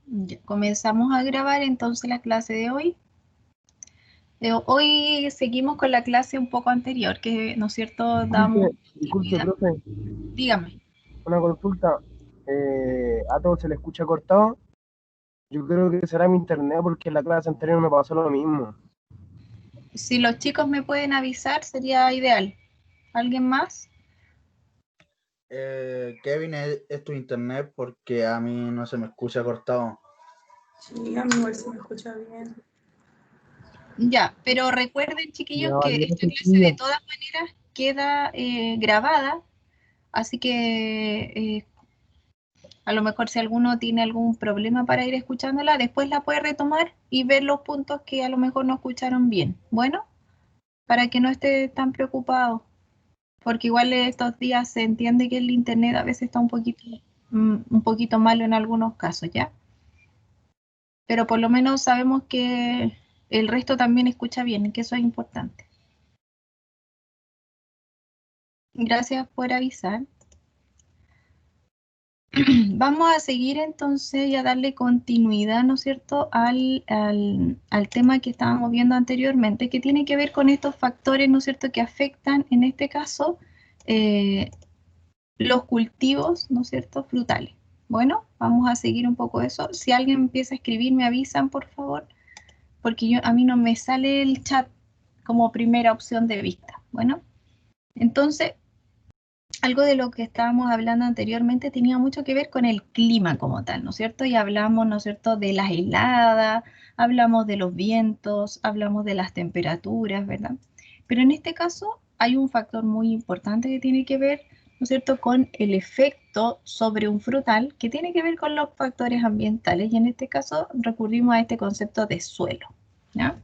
Ya, comenzamos a grabar entonces la clase de hoy. Hoy seguimos con la clase un poco anterior, que, ¿no es cierto?, damos Disculpe, continuidad. profe, Dígame, una consulta. A todos se le escucha cortado. Yo creo que será mi internet porque en la clase anterior me pasó lo mismo. si los chicos me pueden avisar, sería ideal. ¿Alguien más? Kevin, es tu internet porque a mí no se me escucha cortado. Sí, a mí igual se me escucha bien. Ya, pero recuerden, Ya, chiquillos, que vale, esta gracias, clase de chiquillo. todas maneras queda grabada, así que a lo mejor si alguno tiene algún problema para ir escuchándola, después la puede retomar y ver los puntos que a lo mejor no escucharon bien. Bueno, para que no esté tan preocupado, porque igual estos días se entiende que el internet a veces está un poquito malo en algunos casos, ¿ya? Pero por lo menos sabemos que el resto también escucha bien y que eso es importante. Gracias por avisar. Vamos a seguir entonces y a darle continuidad, ¿no es cierto?, al tema que estábamos viendo anteriormente, que tiene que ver con estos factores, ¿no es cierto?, que afectan, en este caso, los cultivos, ¿no es cierto?, frutales. Bueno, vamos a seguir un poco eso. Si alguien empieza a escribir, me avisan, por favor, porque a mí no me sale el chat como primera opción de vista. Bueno, entonces, algo de lo que estábamos hablando anteriormente tenía mucho que ver con el clima como tal, ¿no es cierto? Y hablamos, ¿no es cierto?, de las heladas, hablamos de los vientos, hablamos de las temperaturas, ¿verdad? Pero en este caso hay un factor muy importante que tiene que ver, ¿no es cierto?, con el efecto sobre un frutal, que tiene que ver con los factores ambientales, y en este caso recurrimos a este concepto de suelo, ¿ya?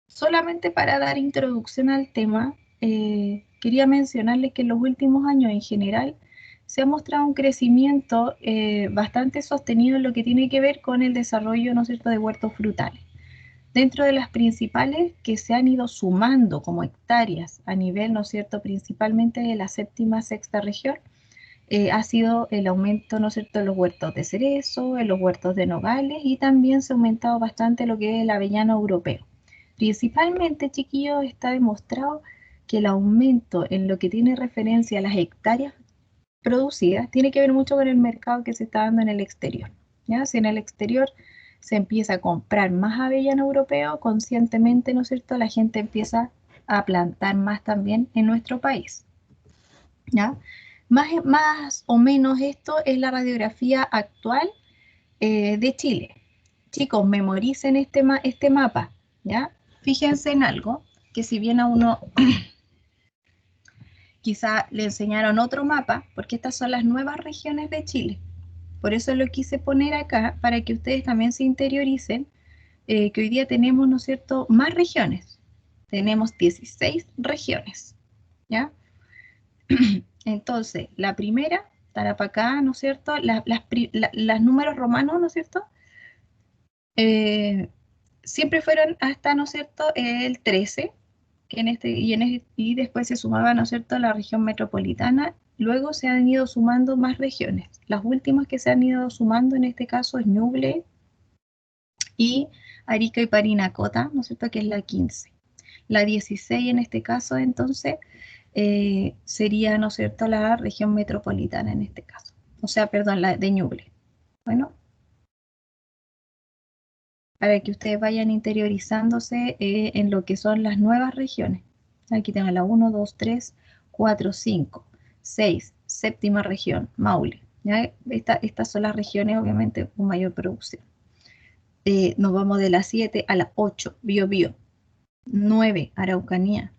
Solamente para dar introducción al tema, quería mencionarles que en los últimos años en general se ha mostrado un crecimiento bastante sostenido en lo que tiene que ver con el desarrollo, ¿no es cierto?, de huertos frutales. Dentro de las principales que se han ido sumando como hectáreas a nivel, ¿no es cierto?, principalmente de la séptima, sexta región, ha sido el aumento, ¿no es cierto?, en los huertos de cerezo, en los huertos de nogales, y también se ha aumentado bastante lo que es el avellano europeo. Principalmente, chiquillos, está demostrado que el aumento en lo que tiene referencia a las hectáreas producidas tiene que ver mucho con el mercado que se está dando en el exterior, ¿ya? Si en el exterior se empieza a comprar más avellano europeo, conscientemente, ¿no es cierto?, la gente empieza a plantar más también en nuestro país, ¿ya? Más o menos esto es la radiografía actual de Chile. Chicos, memoricen este mapa, ¿ya? Fíjense en algo, que si bien a uno quizá le enseñaron otro mapa, porque estas son las nuevas regiones de Chile. Por eso lo quise poner acá, para que ustedes también se interioricen, que hoy día tenemos, ¿no es cierto?, más regiones. Tenemos 16 regiones, ¿ya? Entonces, la primera, Tarapacá, ¿no es cierto?, las números romanos, ¿no es cierto?, siempre fueron hasta, ¿no es cierto?, el 13, que y después se sumaba, ¿no es cierto?, la región metropolitana. Luego se han ido sumando más regiones. Las últimas que se han ido sumando en este caso es Ñuble y Arica y Parinacota, ¿no es cierto?, que es la 15. La 16 en este caso, entonces, sería, ¿no es cierto?, la región metropolitana en este caso. O sea, perdón, la de Ñuble. Bueno, para que ustedes vayan interiorizándose en lo que son las nuevas regiones. Aquí tengo la 1, 2, 3, 4, 5, 6, séptima región, Maule. ¿Ya? Estas son las regiones, obviamente, con mayor producción. Nos vamos de la 7 a la 8, Biobío. 9, Araucanía.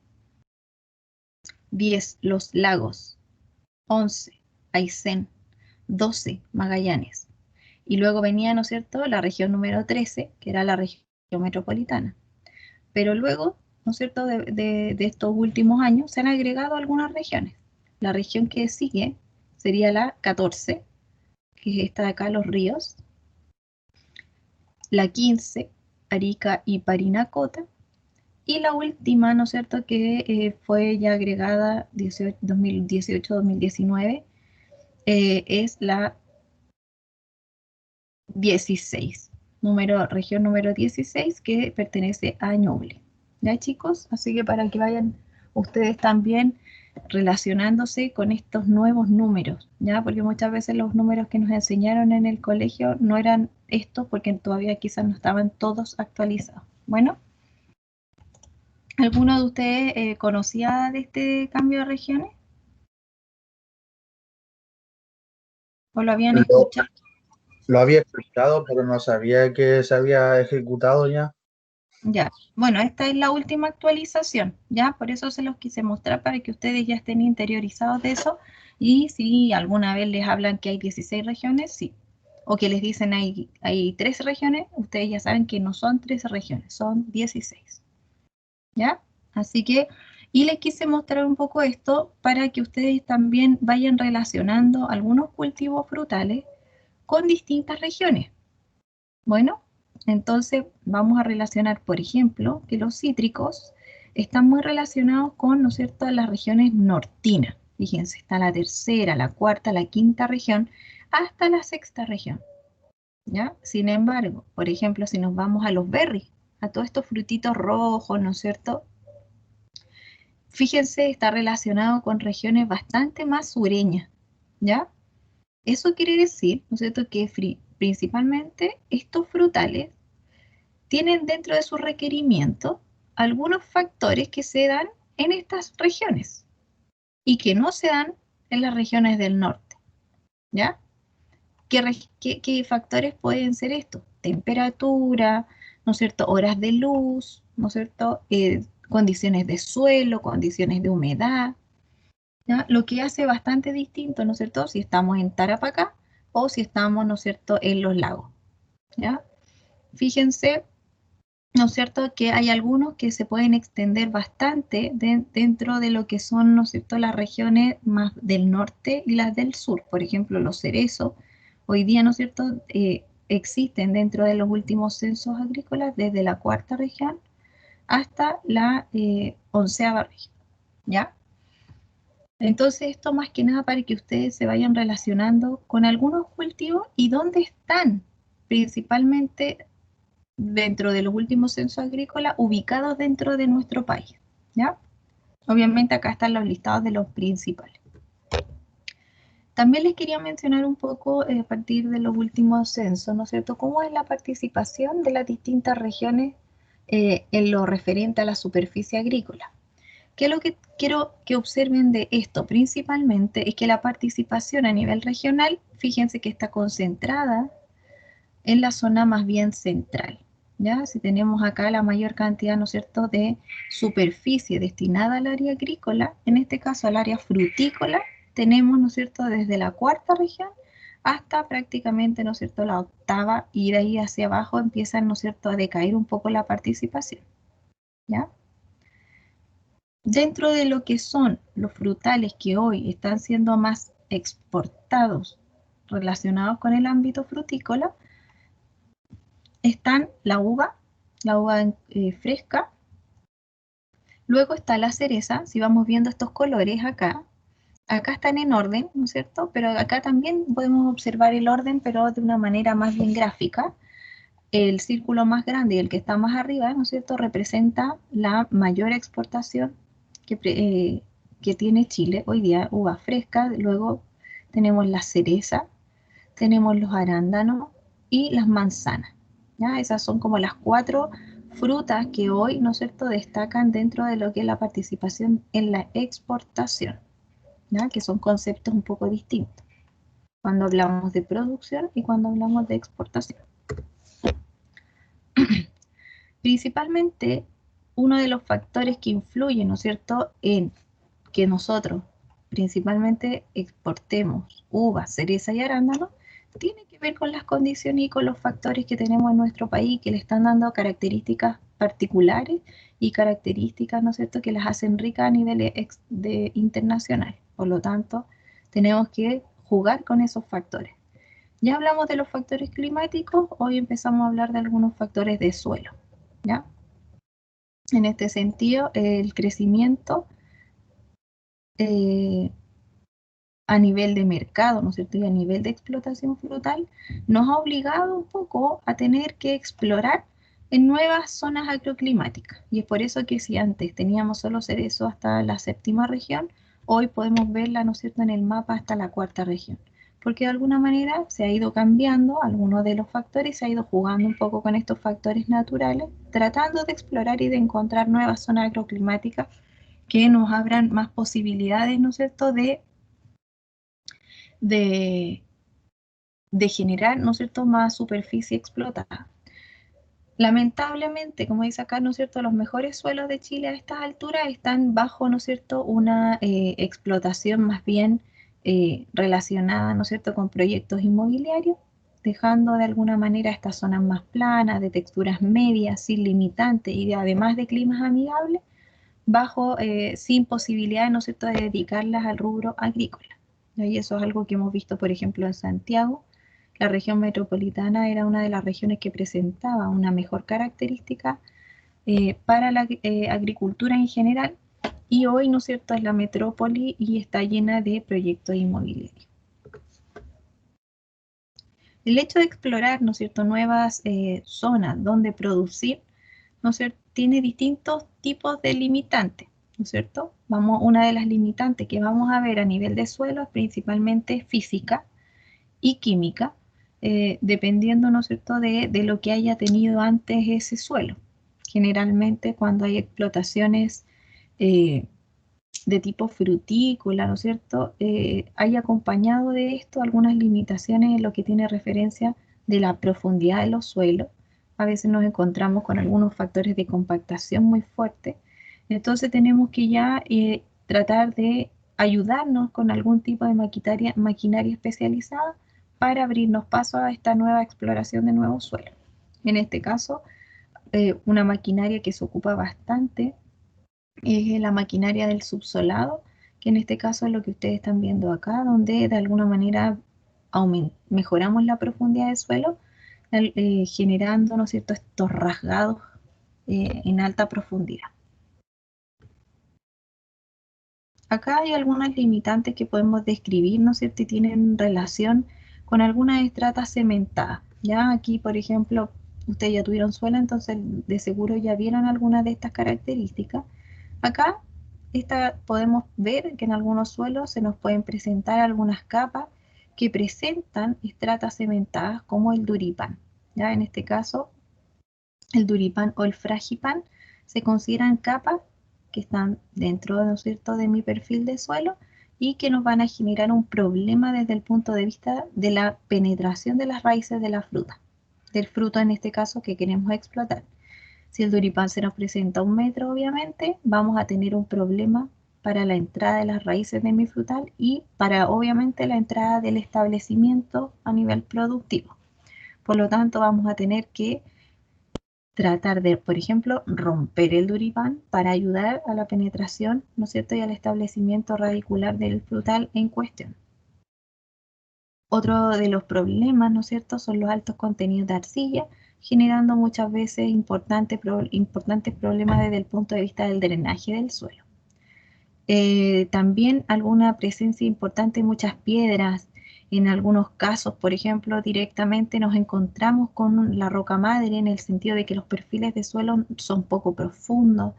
10, Los Lagos. 11, Aysén. 12, Magallanes. Y luego venía, ¿no es cierto?, la región número 13, que era la región metropolitana. Pero luego, ¿no es cierto?, de estos últimos años se han agregado algunas regiones. La región que sigue sería la 14, que es esta de acá, Los Ríos. La 15, Arica y Parinacota. Y la última, ¿no es cierto?, que fue ya agregada 2018-2019, es la 16, región número 16 que pertenece a Ñuble. ¿Ya, chicos? Así que para que vayan ustedes también relacionándose con estos nuevos números, ¿ya? Porque muchas veces los números que nos enseñaron en el colegio no eran estos porque todavía quizás no estaban todos actualizados. Bueno, ¿alguno de ustedes conocía de este cambio de regiones? ¿O lo habían Lo, escuchado? lo había escuchado, pero no sabía que se había ejecutado ya. Ya, bueno, esta es la última actualización, ya, por eso se los quise mostrar para que ustedes ya estén interiorizados de eso y si alguna vez les hablan que hay 16 regiones, sí, o que les dicen hay 13 regiones, ustedes ya saben que no son 13 regiones, son 16, ¿ya? Así que, y les quise mostrar un poco esto para que ustedes también vayan relacionando algunos cultivos frutales con distintas regiones. Bueno, entonces vamos a relacionar, por ejemplo, que los cítricos están muy relacionados con, ¿no es cierto?, las regiones nortinas. Fíjense, está la tercera, la cuarta, la quinta región, hasta la sexta región, ¿ya? Sin embargo, por ejemplo, si nos vamos a los berries, a todos estos frutitos rojos, ¿no es cierto?, fíjense, está relacionado con regiones bastante más sureñas, ¿ya? Eso quiere decir, ¿no es cierto?, que principalmente estos frutales tienen dentro de su requerimiento algunos factores que se dan en estas regiones y que no se dan en las regiones del norte, ¿ya? ¿Qué factores pueden ser estos? Temperatura, ¿no es cierto? Horas de luz, ¿no es cierto? Condiciones de suelo, condiciones de humedad, ¿ya? Lo que hace bastante distinto, ¿no es cierto? Si estamos en Tarapacá o si estamos, ¿no es cierto?, en los lagos, ¿ya? Fíjense, ¿no es cierto?, que hay algunos que se pueden extender bastante dentro de lo que son, ¿no es cierto?, las regiones más del norte y las del sur. Por ejemplo, los cerezos, hoy día, ¿no es cierto?, existen dentro de los últimos censos agrícolas desde la cuarta región hasta la 11ª región, ¿ya? Entonces, esto más que nada para que ustedes se vayan relacionando con algunos cultivos y dónde están principalmente dentro de los últimos censos agrícolas ubicados dentro de nuestro país, ¿ya? Obviamente acá están los listados de los principales. También les quería mencionar un poco a partir de los últimos censos, ¿no es cierto?, cómo es la participación de las distintas regiones en lo referente a la superficie agrícola. ¿Qué es lo que quiero que observen de esto? Principalmente es que la participación a nivel regional, fíjense que está concentrada en la zona más bien central, ¿ya? Si tenemos acá la mayor cantidad, ¿no es cierto?, de superficie destinada al área agrícola, en este caso al área frutícola, tenemos, ¿no es cierto?, desde la cuarta región hasta prácticamente, ¿no es cierto?, la octava, y de ahí hacia abajo empiezan, ¿no es cierto?, a decaer un poco la participación, ¿ya? Dentro de lo que son los frutales que hoy están siendo más exportados relacionados con el ámbito frutícola, están la uva fresca, luego está la cereza. Si vamos viendo estos colores acá están en orden, ¿no es cierto? Pero acá también podemos observar el orden, pero de una manera más bien gráfica. El círculo más grande y el que está más arriba, ¿no es cierto?, representa la mayor exportación que tiene Chile hoy día, uva fresca. Luego tenemos la cereza, tenemos los arándanos y las manzanas, ¿ya? Esas son como las 4 frutas que hoy, ¿no es cierto?, destacan dentro de lo que es la participación en la exportación, ¿ya? Que son conceptos un poco distintos cuando hablamos de producción y cuando hablamos de exportación. Principalmente, uno de los factores que influyen, ¿no es cierto?, en que nosotros principalmente exportemos uvas, cereza y arándano, tiene que ver con las condiciones y con los factores que tenemos en nuestro país que le están dando características particulares y características, ¿no es cierto?, que las hacen ricas a nivel internacional. Por lo tanto, tenemos que jugar con esos factores. Ya hablamos de los factores climáticos, hoy empezamos a hablar de algunos factores de suelo, ¿ya? En este sentido, el crecimiento a nivel de mercado, ¿no es cierto? Y a nivel de explotación frutal, nos ha obligado un poco a tener que explorar en nuevas zonas agroclimáticas. Y es por eso que si antes teníamos solo cerezo hasta la 7ª región, hoy podemos verla, ¿no es cierto?, en el mapa hasta la 4ª región. Porque de alguna manera se ha ido cambiando algunos de los factores, se ha ido jugando un poco con estos factores naturales, tratando de explorar y de encontrar nuevas zonas agroclimáticas que nos abran más posibilidades, ¿no es cierto?, de generar, ¿no es cierto?, más superficie explotada. Lamentablemente, como dice acá, ¿no es cierto?, los mejores suelos de Chile a estas alturas están bajo, ¿no es cierto?, una explotación más bien relacionada, ¿no es cierto?, con proyectos inmobiliarios, dejando de alguna manera estas zonas más planas, de texturas medias, sin limitantes y además de climas amigables, sin posibilidad, ¿no es cierto?, de dedicarlas al rubro agrícola. Y eso es algo que hemos visto, por ejemplo, en Santiago. La región metropolitana era una de las regiones que presentaba una mejor característica para la agricultura en general, y hoy, ¿no es cierto?, es la metrópoli y está llena de proyectos inmobiliarios. El hecho de explorar, ¿no es cierto?, nuevas zonas donde producir, ¿no es cierto?, tiene distintos tipos de limitantes, ¿no es cierto? Una de las limitantes que vamos a ver a nivel de suelo es principalmente física y química, dependiendo, ¿no es cierto?, de lo que haya tenido antes ese suelo. Generalmente cuando hay explotaciones de tipo frutícola, ¿no es cierto?, hay acompañado de esto algunas limitaciones en lo que tiene referencia de la profundidad de los suelos. A veces nos encontramos con algunos factores de compactación muy fuertes. Entonces tenemos que ya tratar de ayudarnos con algún tipo de maquinaria especializada para abrirnos paso a esta nueva exploración de nuevos suelos. En este caso, una maquinaria que se ocupa bastante es la maquinaria del subsolado, que en este caso es lo que ustedes están viendo acá, donde de alguna manera mejoramos la profundidad del suelo, generando, ¿no es cierto?, estos rasgados en alta profundidad. Acá hay algunas limitantes que podemos describir, ¿no es cierto?, y tienen relación con algunas estratas cementadas. Ya aquí, por ejemplo, ustedes ya tuvieron suelo, entonces de seguro ya vieron algunas de estas características. Acá podemos ver que en algunos suelos se nos pueden presentar algunas capas que presentan estratas cementadas como el duripán. Ya en este caso, el duripán o el fragipán se consideran capas que están dentro, ¿no es cierto?, de mi perfil de suelo y que nos van a generar un problema desde el punto de vista de la penetración de las raíces de la fruta, del fruto en este caso que queremos explotar. Si el duripán se nos presenta a 1 metro, obviamente, vamos a tener un problema para la entrada de las raíces de mi frutal y para, obviamente, la entrada del establecimiento a nivel productivo. Por lo tanto, vamos a tener que tratar de, por ejemplo, romper el duripán para ayudar a la penetración, ¿no es cierto?, y al establecimiento radicular del frutal en cuestión. Otro de los problemas, ¿no es cierto?, son los altos contenidos de arcilla, generando muchas veces importantes problemas desde el punto de vista del drenaje del suelo. También alguna presencia importante de muchas piedras. En algunos casos, por ejemplo, directamente nos encontramos con la roca madre en el sentido de que los perfiles de suelo son poco profundos.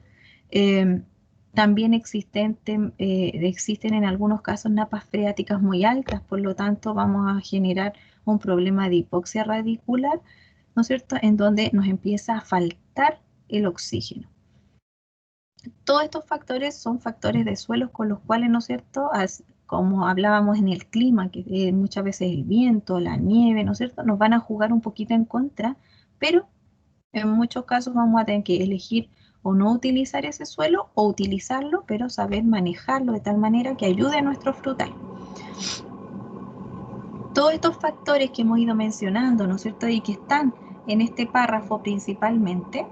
También existen en algunos casos napas freáticas muy altas, por lo tanto vamos a generar un problema de hipoxia radicular, ¿no es cierto?, en donde nos empieza a faltar el oxígeno. Todos estos factores son factores de suelos con los cuales, ¿no es cierto?, como hablábamos en el clima, que muchas veces el viento, la nieve, ¿no es cierto?, nos van a jugar un poquito en contra, pero en muchos casos vamos a tener que elegir o no utilizar ese suelo o utilizarlo, pero saber manejarlo de tal manera que ayude a nuestro frutal. Todos estos factores que hemos ido mencionando, ¿no es cierto?, y que están en este párrafo principalmente,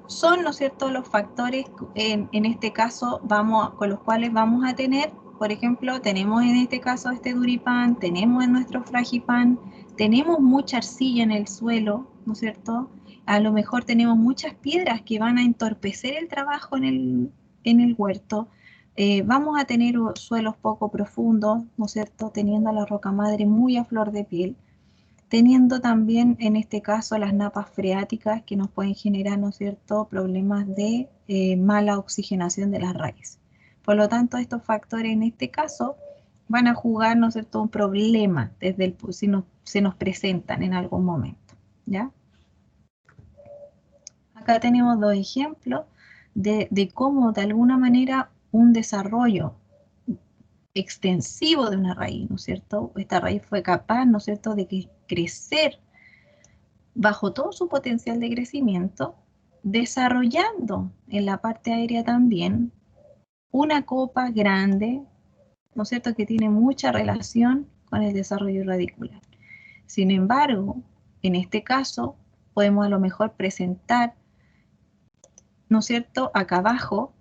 son, ¿no es cierto?, los factores en este caso con los cuales vamos a tener, por ejemplo, tenemos en este caso este duripán, tenemos en nuestro fragipán, tenemos mucha arcilla en el suelo, ¿no es cierto? A lo mejor tenemos muchas piedras que van a entorpecer el trabajo en el huerto, Vamos a tener suelos poco profundos, ¿no es cierto? Teniendo a la roca madre muy a flor de piel, teniendo también en este caso las napas freáticas que nos pueden generar, ¿no es cierto?, problemas de mala oxigenación de las raíces. Por lo tanto, estos factores en este caso van a jugar, ¿no es cierto?, un problema desde si se nos presentan en algún momento, ¿ya? Acá tenemos dos ejemplos de cómo de alguna manera un desarrollo extensivo de una raíz, ¿no es cierto? Esta raíz fue capaz, ¿no es cierto?, de crecer bajo todo su potencial de crecimiento, desarrollando en la parte aérea también una copa grande, ¿no es cierto?, que tiene mucha relación con el desarrollo radicular. Sin embargo, en este caso, podemos a lo mejor presentar, ¿no es cierto?, acá abajo,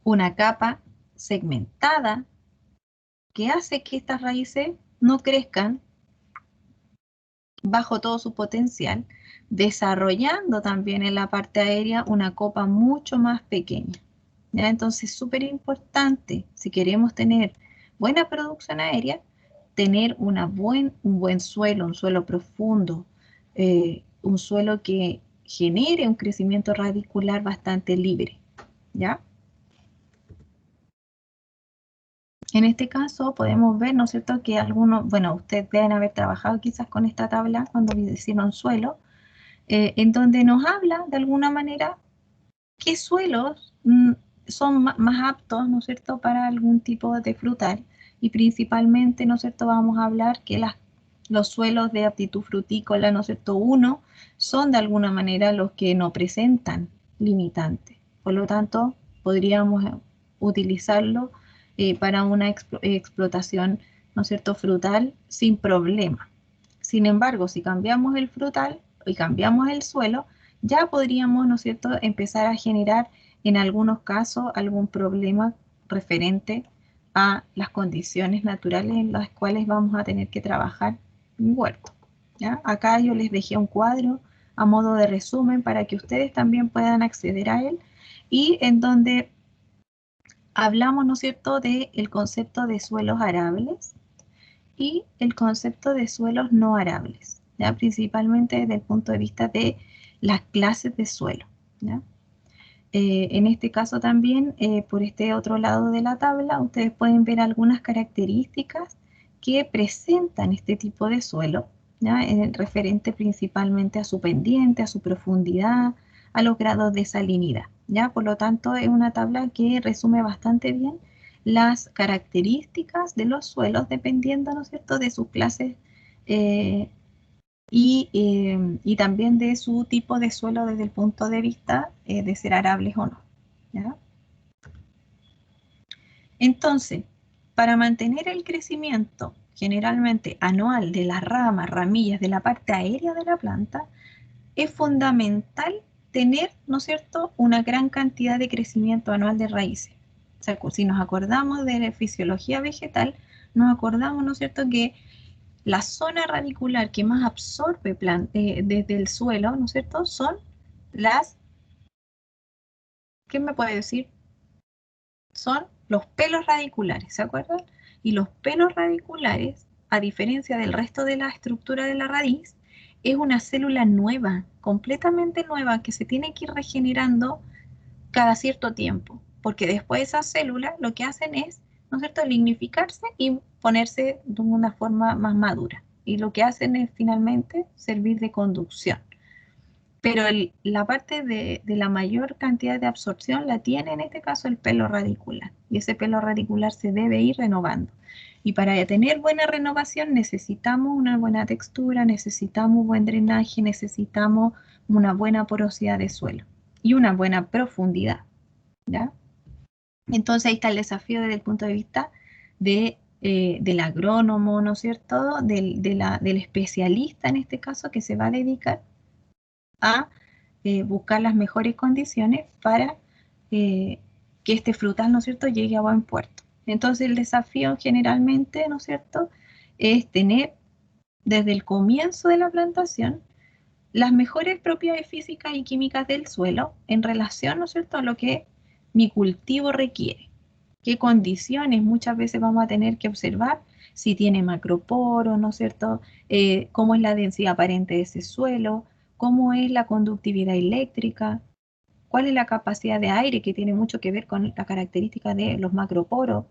una capa segmentada que hace que estas raíces no crezcan bajo todo su potencial, desarrollando también en la parte aérea una copa mucho más pequeña. ¿Ya? Entonces, súper importante, si queremos tener buena producción aérea, tener un buen suelo, un suelo profundo, un suelo que genere un crecimiento radicular bastante libre, ¿ya? En este caso podemos ver, ¿no es cierto?, que algunos, bueno, ustedes deben haber trabajado quizás con esta tabla cuando hicieron suelo, en donde nos habla de alguna manera qué suelos son más aptos, ¿no es cierto?, para algún tipo de frutal, y principalmente, ¿no es cierto?, vamos a hablar que los suelos de aptitud frutícola, ¿no es cierto?, 1, son de alguna manera los que no presentan limitantes. Por lo tanto, podríamos utilizarlo para una explotación, ¿no es cierto?, frutal sin problema. Sin embargo, si cambiamos el frutal y cambiamos el suelo, ya podríamos, ¿no es cierto?, empezar a generar en algunos casos algún problema referente a las condiciones naturales en las cuales vamos a tener que trabajar en huerto, ¿ya? Acá yo les dejé un cuadro a modo de resumen para que ustedes también puedan acceder a él, y en donde hablamos, ¿no es cierto?, del concepto de suelos arables y el concepto de suelos no arables, ¿ya? Principalmente desde el punto de vista de las clases de suelo, ¿ya? En este caso también, por este otro lado de la tabla, ustedes pueden ver algunas características que presentan este tipo de suelo, ¿ya? Referente principalmente a su pendiente, a su profundidad, a los grados de salinidad, ¿ya? Por lo tanto, es una tabla que resume bastante bien las características de los suelos dependiendo, ¿no es cierto?, de sus clases y también de su tipo de suelo desde el punto de vista de ser arables o no, ¿ya? Entonces, para mantener el crecimiento generalmente anual de las ramas, ramillas de la parte aérea de la planta, es fundamental tener, ¿no es cierto?, una gran cantidad de crecimiento anual de raíces. O sea, si nos acordamos de la fisiología vegetal, nos acordamos, ¿no es cierto?, que la zona radicular que más absorbe desde el suelo, ¿no es cierto?, son las, ¿quién me puede decir? Son los pelos radiculares, ¿se acuerdan? Y los pelos radiculares, a diferencia del resto de la estructura de la raíz, es una célula nueva, completamente nueva, que se tiene que ir regenerando cada cierto tiempo, porque después esas células lo que hacen es, ¿no es cierto?, lignificarse y ponerse de una forma más madura. Y lo que hacen es finalmente servir de conducción. Pero la parte de la mayor cantidad de absorción la tiene en este caso el pelo radicular. Y ese pelo radicular se debe ir renovando. Y para tener buena renovación necesitamos una buena textura, necesitamos buen drenaje, necesitamos una buena porosidad de suelo y una buena profundidad, ¿ya? Entonces ahí está el desafío desde el punto de vista del agrónomo, ¿no es cierto?, del especialista en este caso que se va a dedicar a buscar las mejores condiciones para que este frutal, ¿no es cierto?, llegue a buen puerto. Entonces el desafío generalmente, ¿no es cierto?, es tener desde el comienzo de la plantación las mejores propiedades físicas y químicas del suelo en relación, ¿no es cierto?, a lo que mi cultivo requiere, qué condiciones muchas veces vamos a tener que observar, si tiene macroporo, ¿no es cierto? Cómo es la densidad aparente de ese suelo, cómo es la conductividad eléctrica, cuál es la capacidad de aire, que tiene mucho que ver con la característica de los macroporos,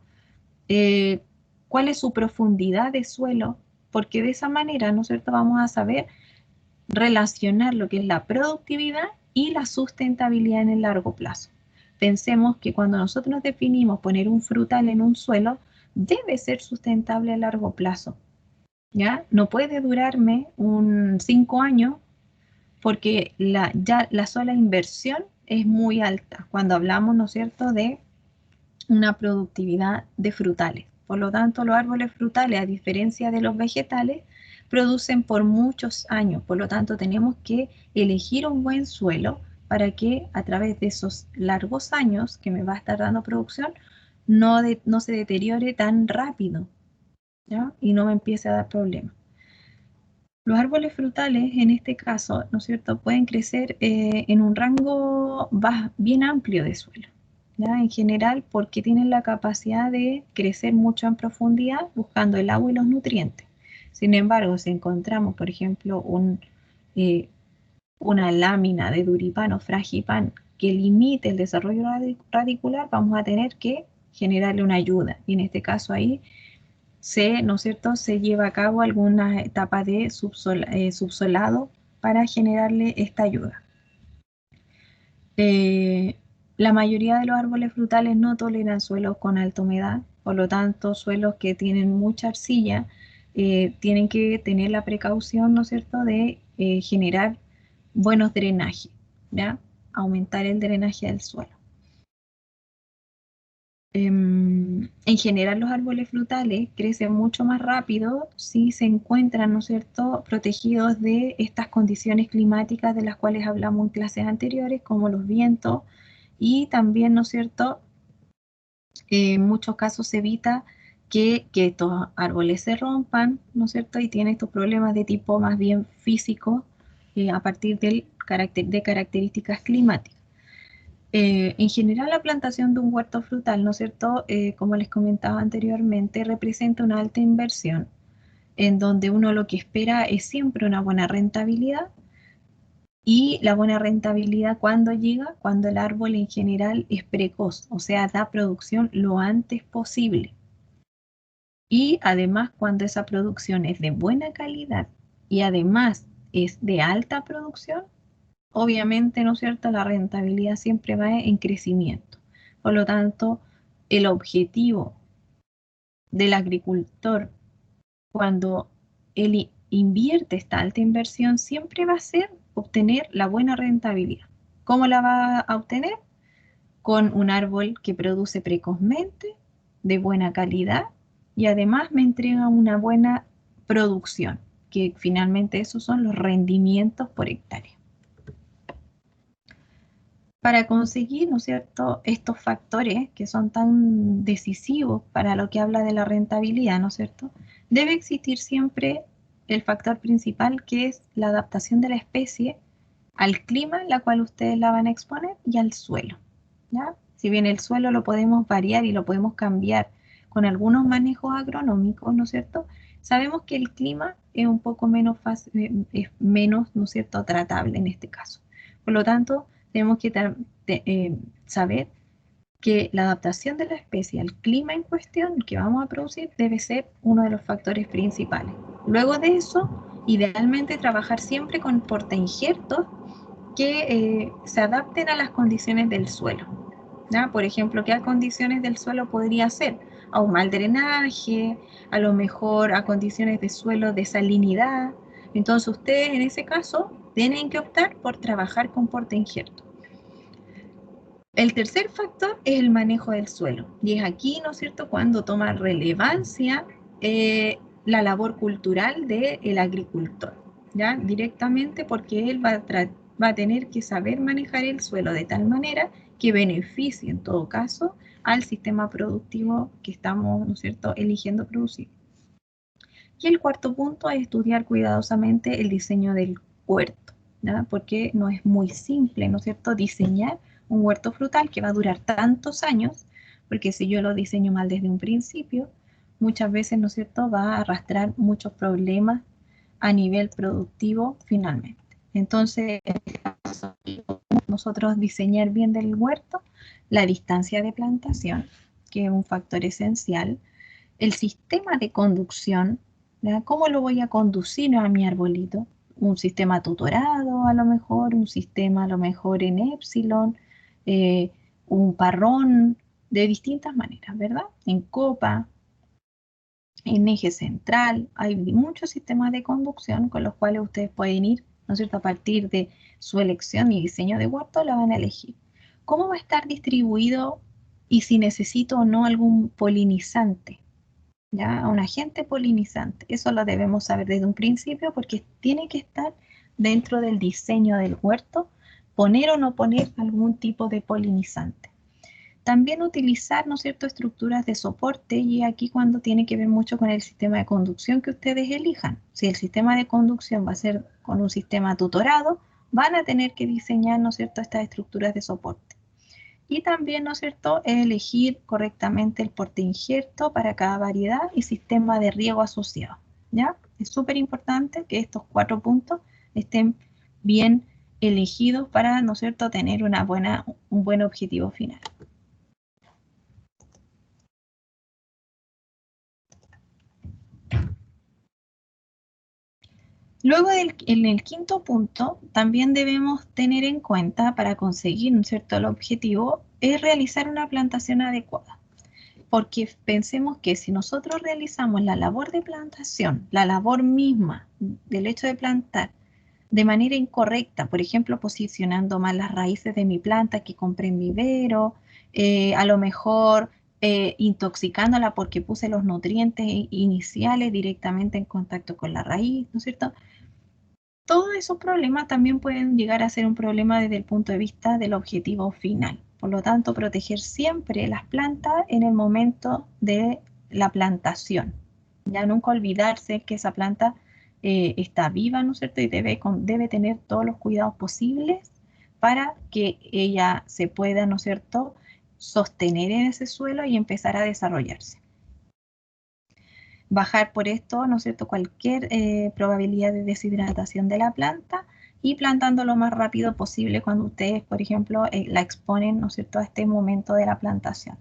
cuál es su profundidad de suelo, porque de esa manera, ¿no es cierto?, vamos a saber relacionar lo que es la productividad y la sustentabilidad en el largo plazo. Pensemos que cuando nosotros definimos poner un frutal en un suelo, debe ser sustentable a largo plazo, ¿ya? No puede durarme 5 años porque ya la sola inversión es muy alta cuando hablamos, ¿no es cierto?, de una productividad de frutales. Por lo tanto, los árboles frutales, a diferencia de los vegetales, producen por muchos años. Por lo tanto, tenemos que elegir un buen suelo para que a través de esos largos años que me va a estar dando producción, no se deteriore tan rápido, ¿ya? Y no me empiece a dar problemas. Los árboles frutales, en este caso, ¿no es cierto?, pueden crecer en un rango bien amplio de suelo, ¿ya? En general, porque tienen la capacidad de crecer mucho en profundidad, buscando el agua y los nutrientes. Sin embargo, si encontramos, por ejemplo, una lámina de duripán o fragipán que limite el desarrollo radicular, vamos a tener que generarle una ayuda. Y en este caso ahí ¿no es cierto?, se lleva a cabo alguna etapa de subsolado para generarle esta ayuda. La mayoría de los árboles frutales no toleran suelos con alta humedad, por lo tanto, suelos que tienen mucha arcilla tienen que tener la precaución, ¿no es cierto?, de generar buenos drenajes, ¿ya? Aumentar el drenaje del suelo. En general, los árboles frutales crecen mucho más rápido si se encuentran, ¿no es cierto?, protegidos de estas condiciones climáticas de las cuales hablamos en clases anteriores, como los vientos, y también, ¿no es cierto?, en muchos casos se evita que estos árboles se rompan, ¿no es cierto?, y tienen estos problemas de tipo más bien físico a partir de características climáticas. En general, la plantación de un huerto frutal, ¿no es cierto?, como les comentaba anteriormente, representa una alta inversión, en donde uno lo que espera es siempre una buena rentabilidad, y la buena rentabilidad ¿cuándo llega? Cuando el árbol en general es precoz, o sea, da producción lo antes posible. Y además, cuando esa producción es de buena calidad y además es de alta producción, obviamente, ¿no es cierto?, la rentabilidad siempre va en crecimiento. Por lo tanto, el objetivo del agricultor cuando él invierte esta alta inversión siempre va a ser obtener la buena rentabilidad. ¿Cómo la va a obtener? Con un árbol que produce precozmente, de buena calidad y además me entrega una buena producción, que finalmente esos son los rendimientos por hectárea. Para conseguir, ¿no es cierto?, estos factores que son tan decisivos para lo que habla de la rentabilidad, ¿no es cierto?, debe existir siempre el factor principal, que es la adaptación de la especie al clima en la cual ustedes la van a exponer y al suelo, ¿ya? Si bien el suelo lo podemos variar y lo podemos cambiar con algunos manejos agronómicos, ¿no es cierto?, sabemos que el clima es un poco menos fácil, es menos, ¿no es cierto?, tratable en este caso. Por lo tanto, tenemos que saber que la adaptación de la especie al clima en cuestión que vamos a producir debe ser uno de los factores principales. Luego de eso, idealmente trabajar siempre con portainjertos que se adapten a las condiciones del suelo, ¿ya? Por ejemplo, ¿qué condiciones del suelo podría ser? A un mal drenaje, a lo mejor a condiciones de suelo de salinidad. Entonces ustedes en ese caso tienen que optar por trabajar con portainjerto. El tercer factor es el manejo del suelo, y es aquí, ¿no es cierto?, cuando toma relevancia la labor cultural del agricultor, ¿ya? Directamente, porque él va a tener que saber manejar el suelo de tal manera que beneficie en todo caso al sistema productivo que estamos, ¿no es cierto?, eligiendo producir. Y el cuarto punto es estudiar cuidadosamente el diseño del huerto, ¿ya? Porque no es muy simple, ¿no es cierto?, diseñar un huerto frutal que va a durar tantos años, porque si yo lo diseño mal desde un principio, muchas veces, ¿no es cierto?, va a arrastrar muchos problemas a nivel productivo finalmente. Entonces, nosotros diseñar bien del huerto, la distancia de plantación, que es un factor esencial, el sistema de conducción, ¿ya? ¿Cómo lo voy a conducir a mi arbolito? Un sistema tutorado a lo mejor, un sistema a lo mejor en Epsilon, un parrón, de distintas maneras, ¿verdad? En copa, en eje central, hay muchos sistemas de conducción con los cuales ustedes pueden ir, ¿no es cierto? A partir de su elección y diseño de huerto, la van a elegir. ¿Cómo va a estar distribuido y si necesito o no algún polinizante? ¿Ya? Un agente polinizante. Eso lo debemos saber desde un principio porque tiene que estar dentro del diseño del huerto, poner o no poner algún tipo de polinizante. También utilizar, ¿no es cierto?, estructuras de soporte, y aquí cuando tiene que ver mucho con el sistema de conducción que ustedes elijan. Si el sistema de conducción va a ser con un sistema tutorado, van a tener que diseñar, ¿no es cierto?, estas estructuras de soporte. Y también, ¿no es cierto?, elegir correctamente el porte injerto para cada variedad y sistema de riego asociado, ¿ya? Es súper importante que estos 4 puntos estén bien elegidos para, ¿no es cierto?, tener un buen objetivo final. Luego, en el quinto punto, también debemos tener en cuenta, para conseguir, ¿no es cierto?, el objetivo, es realizar una plantación adecuada. Porque pensemos que si nosotros realizamos la labor de plantación, la labor misma del hecho de plantar, de manera incorrecta, por ejemplo, posicionando mal las raíces de mi planta que compré en vivero, a lo mejor intoxicándola porque puse los nutrientes iniciales directamente en contacto con la raíz, ¿no es cierto? Todos esos problemas también pueden llegar a ser un problema desde el punto de vista del objetivo final. Por lo tanto, proteger siempre las plantas en el momento de la plantación. Ya nunca olvidarse que esa planta está viva, ¿no es cierto? Y debe tener todos los cuidados posibles para que ella se pueda, ¿no es cierto?, sostener en ese suelo y empezar a desarrollarse. Bajar por esto, ¿no es cierto?, cualquier probabilidad de deshidratación de la planta y plantando lo más rápido posible cuando ustedes, por ejemplo, la exponen, ¿no es cierto?, a este momento de la plantación.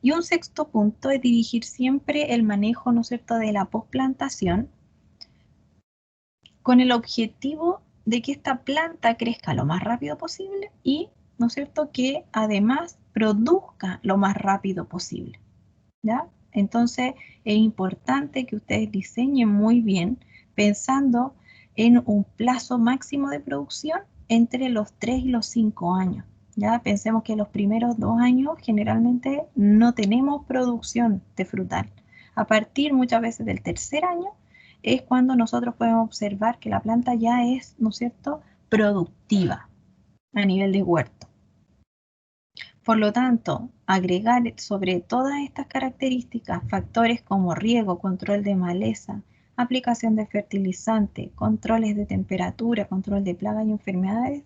Y un sexto punto es dirigir siempre el manejo, ¿no es cierto?, de la posplantación con el objetivo de que esta planta crezca lo más rápido posible y, ¿no es cierto?, que además produzca lo más rápido posible, ¿ya? Entonces es importante que ustedes diseñen muy bien pensando en un plazo máximo de producción entre los 3 y los 5 años. Ya pensemos que los primeros 2 años generalmente no tenemos producción de frutal. A partir muchas veces del tercer año es cuando nosotros podemos observar que la planta ya es, ¿no es cierto?, productiva a nivel de huerto. Por lo tanto, agregar sobre todas estas características factores como riego, control de maleza, aplicación de fertilizante, controles de temperatura, control de plagas y enfermedades,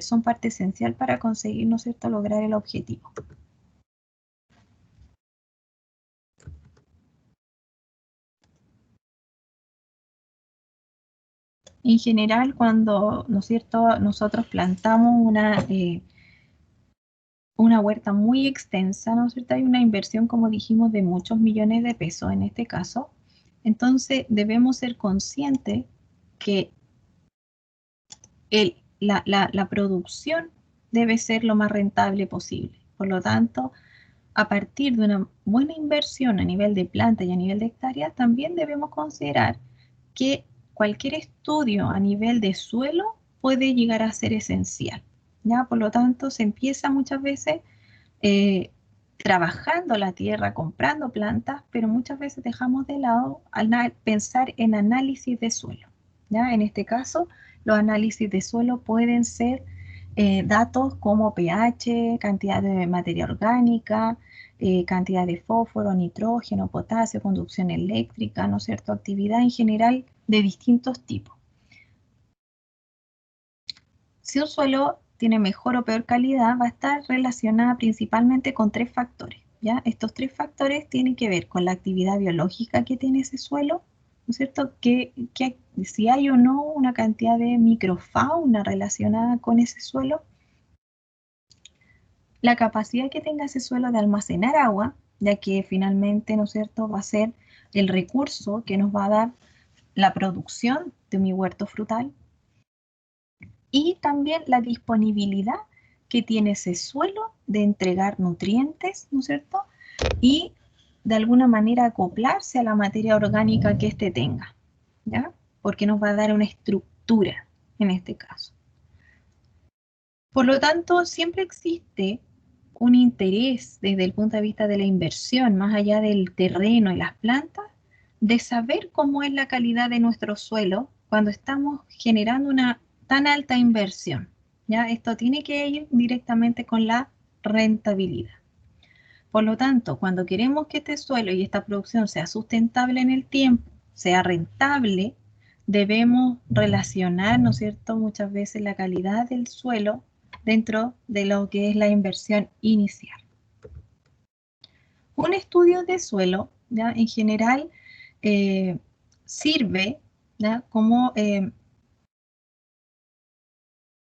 son parte esencial para conseguir, ¿no es cierto?, lograr el objetivo. En general, cuando, ¿no es cierto?, nosotros plantamos una huerta muy extensa, ¿no es cierto?, hay una inversión, como dijimos, de muchos millones de pesos en este caso. Entonces debemos ser conscientes que la producción debe ser lo más rentable posible. Por lo tanto, a partir de una buena inversión a nivel de planta y a nivel de hectáreas, también debemos considerar que cualquier estudio a nivel de suelo puede llegar a ser esencial, ¿ya? Por lo tanto, se empieza muchas veces trabajando la tierra, comprando plantas, pero muchas veces dejamos de lado pensar en análisis de suelo, ¿ya? En este caso, los análisis de suelo pueden ser datos como pH, cantidad de materia orgánica, cantidad de fósforo, nitrógeno, potasio, conducción eléctrica, ¿no es cierto?, actividad en general de distintos tipos. Si un suelo tiene mejor o peor calidad va a estar relacionada principalmente con 3 factores, ¿ya? Estos 3 factores tienen que ver con la actividad biológica que tiene ese suelo, ¿no es cierto? Si hay o no una cantidad de microfauna relacionada con ese suelo, la capacidad que tenga ese suelo de almacenar agua, ya que finalmente, ¿no es cierto?, va a ser el recurso que nos va a dar la producción de mi huerto frutal, y también la disponibilidad que tiene ese suelo de entregar nutrientes, ¿no es cierto?, y de alguna manera acoplarse a la materia orgánica que éste tenga, ¿ya? Porque nos va a dar una estructura en este caso. Por lo tanto, siempre existe un interés desde el punto de vista de la inversión, más allá del terreno y las plantas, de saber cómo es la calidad de nuestro suelo cuando estamos generando una tan alta inversión, ¿ya? Esto tiene que ir directamente con la rentabilidad. Por lo tanto, cuando queremos que este suelo y esta producción sea sustentable en el tiempo, sea rentable, debemos relacionar, ¿no es cierto?, muchas veces la calidad del suelo dentro de lo que es la inversión inicial. Un estudio de suelo, ¿ya?, en general sirve, ¿ya?, como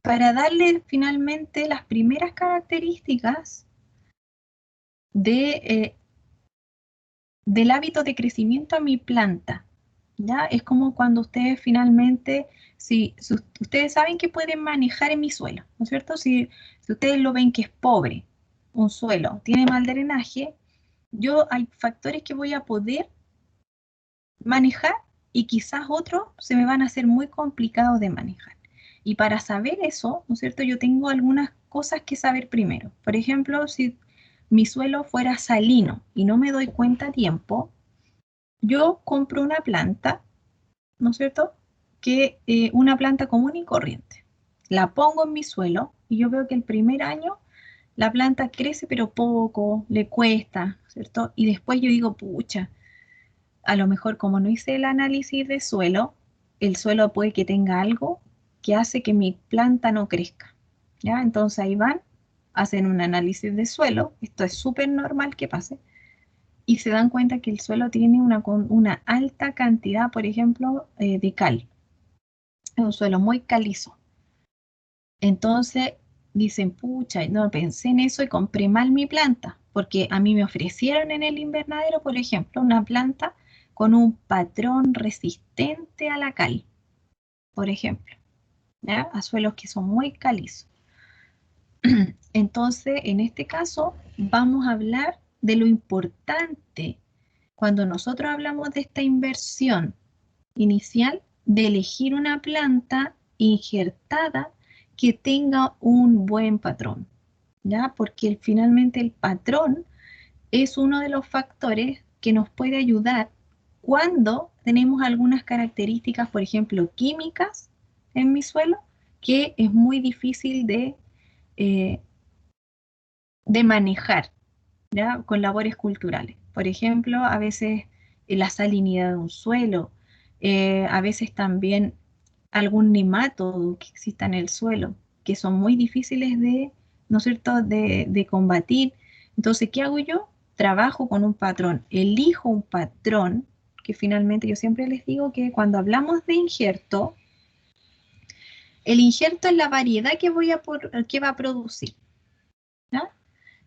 para darle finalmente las primeras características del hábito de crecimiento a mi planta, ¿ya? Es como cuando ustedes finalmente, si ustedes saben que pueden manejar en mi suelo, ¿no es cierto? Si ustedes lo ven que es pobre, un suelo, tiene mal drenaje, hay factores que voy a poder manejar y quizás otros se me van a hacer muy complicados de manejar. Y para saber eso, ¿no es cierto?, yo tengo algunas cosas que saber primero. Por ejemplo, si mi suelo fuera salino y no me doy cuenta a tiempo, yo compro una planta, ¿no es cierto?, que una planta común y corriente. La pongo en mi suelo y yo veo que el primer año la planta crece pero poco, le cuesta, ¿cierto? Y después yo digo, pucha, a lo mejor como no hice el análisis de suelo, el suelo puede que tenga algo que hace que mi planta no crezca, ¿ya? Entonces ahí van, hacen un análisis de suelo, esto es súper normal que pase, y se dan cuenta que el suelo tiene una alta cantidad, por ejemplo, de cal. Es un suelo muy calizo. Entonces dicen, pucha, no pensé en eso y compré mal mi planta, porque a mí me ofrecieron en el invernadero, por ejemplo, una planta con un patrón resistente a la cal, por ejemplo, ¿ya?, a suelos que son muy calizos. Entonces, en este caso, vamos a hablar de lo importante cuando nosotros hablamos de esta inversión inicial, de elegir una planta injertada que tenga un buen patrón, ¿ya? Porque finalmente el patrón es uno de los factores que nos puede ayudar cuando tenemos algunas características, por ejemplo, químicas en mi suelo, que es muy difícil de manejar, ¿ya?, con labores culturales. Por ejemplo, a veces la salinidad de un suelo, a veces también algún nematodo que exista en el suelo, que son muy difíciles de, ¿no es cierto?, de combatir. Entonces, ¿qué hago yo? Trabajo con un patrón, elijo un patrón, que finalmente yo siempre les digo que cuando hablamos de injerto, el injerto es la variedad que va a producir, ¿ya?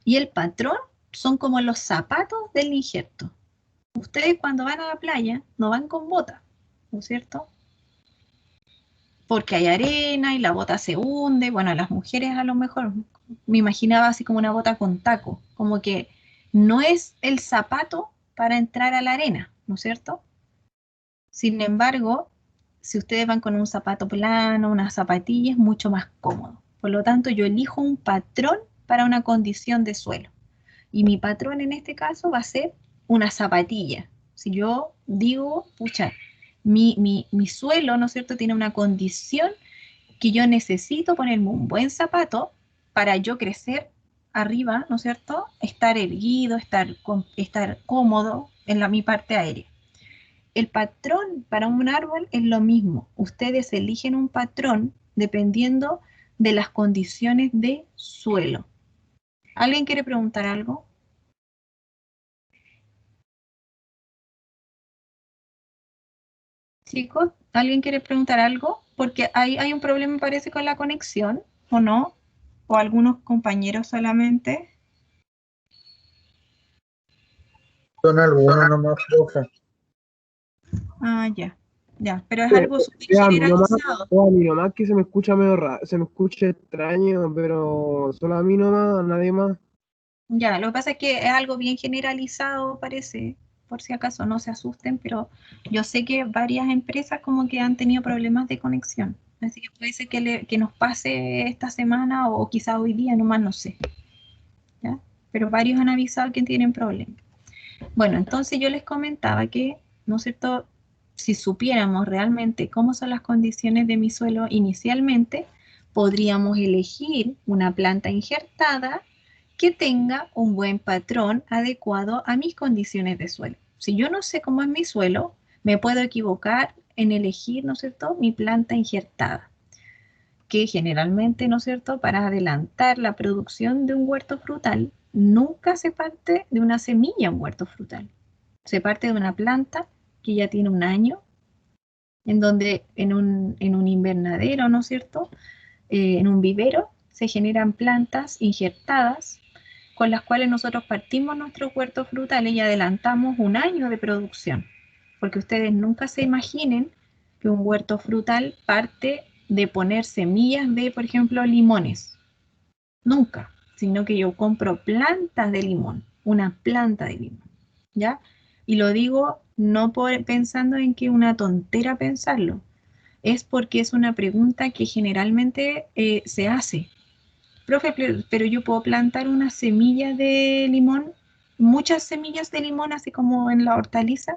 Y el patrón son como los zapatos del injerto. Ustedes cuando van a la playa no van con bota, ¿no es cierto?, porque hay arena y la bota se hunde. Bueno, las mujeres a lo mejor me imaginaba así como una bota con taco, como que no es el zapato para entrar a la arena, ¿no es cierto? Sin embargo, si ustedes van con un zapato plano, una zapatilla, es mucho más cómodo. Por lo tanto, yo elijo un patrón para una condición de suelo. Y mi patrón en este caso va a ser una zapatilla. Si yo digo, pucha, mi suelo, ¿no es cierto?, tiene una condición que yo necesito ponerme un buen zapato para yo crecer arriba, ¿no es cierto?, estar erguido, estar cómodo en mi parte aérea. El patrón para un árbol es lo mismo. Ustedes eligen un patrón dependiendo de las condiciones de suelo. ¿Alguien quiere preguntar algo? Chicos, ¿alguien quiere preguntar algo? Porque hay un problema, parece, con la conexión, ¿o no? ¿O algunos compañeros solamente? Son algunos nomás, profe. Ah, ya, ya, pero es Sí, algo súper a mí nomás, generalizado. o a mí nomás que se me escucha medio raro, se me escucha extraño, pero solo a mí nomás, a nadie más. Ya, lo que pasa es que es algo bien generalizado, parece, por si acaso no se asusten, pero yo sé que varias empresas como que han tenido problemas de conexión. Así que puede ser que nos pase esta semana o quizá hoy día, nomás no sé. ¿Ya? Pero varios han avisado que tienen problemas. Bueno, entonces yo les comentaba que, ¿no es cierto? Si supiéramos realmente cómo son las condiciones de mi suelo inicialmente, podríamos elegir una planta injertada que tenga un buen patrón adecuado a mis condiciones de suelo. Si yo no sé cómo es mi suelo, me puedo equivocar en elegir, ¿no es cierto?, mi planta injertada, que generalmente, ¿no es cierto?, para adelantar la producción de un huerto frutal, nunca se parte de una semilla en huerto frutal. Se parte de una planta que ya tiene un año, en donde en un invernadero, ¿no es cierto?, en un vivero, se generan plantas injertadas con las cuales nosotros partimos nuestros huertos frutales y adelantamos un año de producción. Porque ustedes nunca se imaginen que un huerto frutal parte de poner semillas de, por ejemplo, limones. Nunca, sino que yo compro plantas de limón, una planta de limón, ¿ya? Y lo digo no pensando en que es una tontera pensarlo, es porque es una pregunta que generalmente se hace. Profe, pero yo puedo plantar una semilla de limón, muchas semillas de limón, así como en la hortaliza.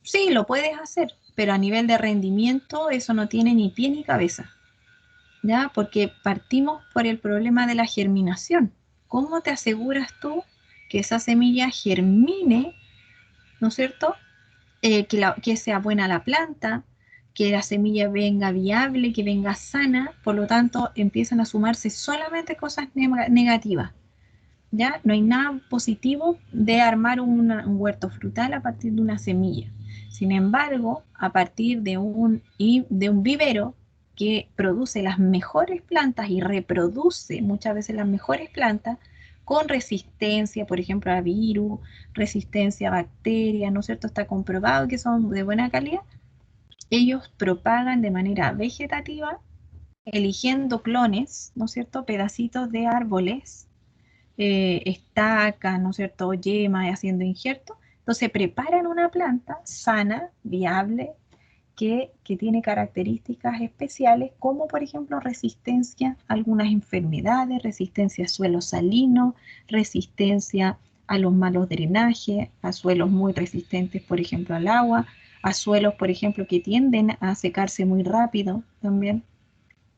Sí, lo puedes hacer, pero a nivel de rendimiento eso no tiene ni pie ni cabeza, ¿ya? Porque partimos por el problema de la germinación. ¿Cómo te aseguras tú que esa semilla germine, ¿no es cierto? Que sea buena la planta, que la semilla venga viable, que venga sana, por lo tanto empiezan a sumarse solamente cosas negativas, ¿ya? No hay nada positivo de armar un huerto frutal a partir de una semilla. Sin embargo, a partir de un vivero que produce las mejores plantas y reproduce muchas veces las mejores plantas con resistencia, por ejemplo, a virus, resistencia a bacterias, ¿no es cierto? Está comprobado que son de buena calidad. Ellos propagan de manera vegetativa, eligiendo clones, ¿no es cierto? Pedacitos de árboles, estacas, ¿no es cierto?, yemas, haciendo injertos. Entonces preparan una planta sana, viable, que tiene características especiales, como por ejemplo resistencia a algunas enfermedades, resistencia a suelos salinos, resistencia a los malos drenajes, a suelos muy resistentes, por ejemplo, al agua, a suelos, por ejemplo, que tienden a secarse muy rápido también.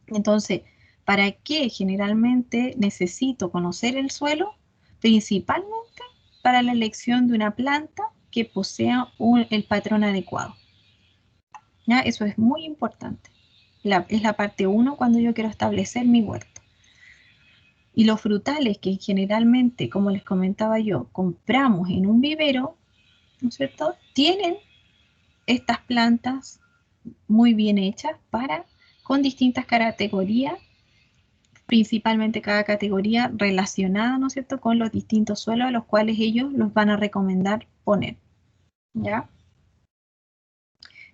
Entonces, ¿para qué generalmente necesito conocer el suelo? Principalmente para la elección de una planta que posea el patrón adecuado. ¿Ya? Eso es muy importante. Es la parte 1 cuando yo quiero establecer mi huerto. Y los frutales que generalmente, como les comentaba yo, compramos en un vivero, ¿no es cierto?, tienen estas plantas muy bien hechas con distintas categorías, principalmente cada categoría relacionada, ¿no es cierto?, con los distintos suelos a los cuales ellos los van a recomendar poner, ¿ya?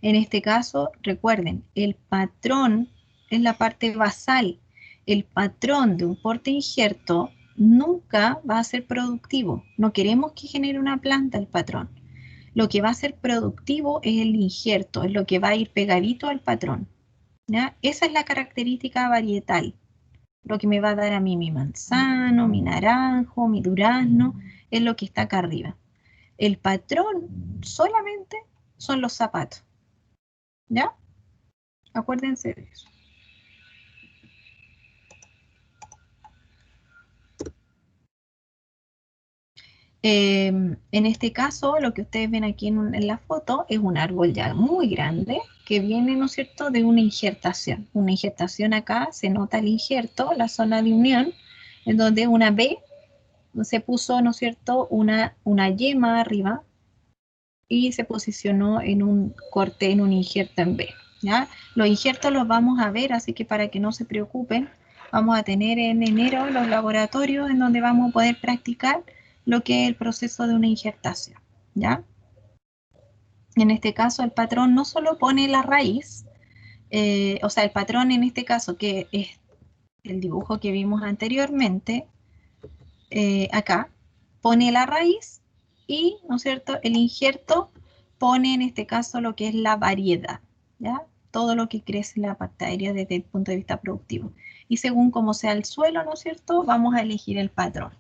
En este caso, recuerden, el patrón es la parte basal. El patrón de un porte injerto nunca va a ser productivo. No queremos que genere una planta el patrón. Lo que va a ser productivo es el injerto, es lo que va a ir pegadito al patrón, ¿ya? Esa es la característica varietal. Lo que me va a dar a mí mi manzano, mi naranjo, mi durazno, es lo que está acá arriba. El patrón solamente son los zapatos, ¿ya? Acuérdense de eso. En este caso, lo que ustedes ven aquí en la foto es un árbol ya muy grande que viene, ¿no es cierto?, de una injertación. Una injertación acá, se nota el injerto, la zona de unión, en donde una B se puso, ¿no es cierto?, una yema arriba y se posicionó en un corte, en un injerto en B, ¿ya? Los injertos los vamos a ver, así que para que no se preocupen, vamos a tener en enero los laboratorios en donde vamos a poder practicar lo que es el proceso de una injertación, ¿ya? En este caso, el patrón no solo pone la raíz, o sea, el patrón en este caso, que es el dibujo que vimos anteriormente, acá, pone la raíz y, ¿no es cierto?, el injerto pone en este caso lo que es la variedad, ¿ya? Todo lo que crece en la parte aérea desde el punto de vista productivo. Y según cómo sea el suelo, ¿no es cierto?, vamos a elegir el patrón.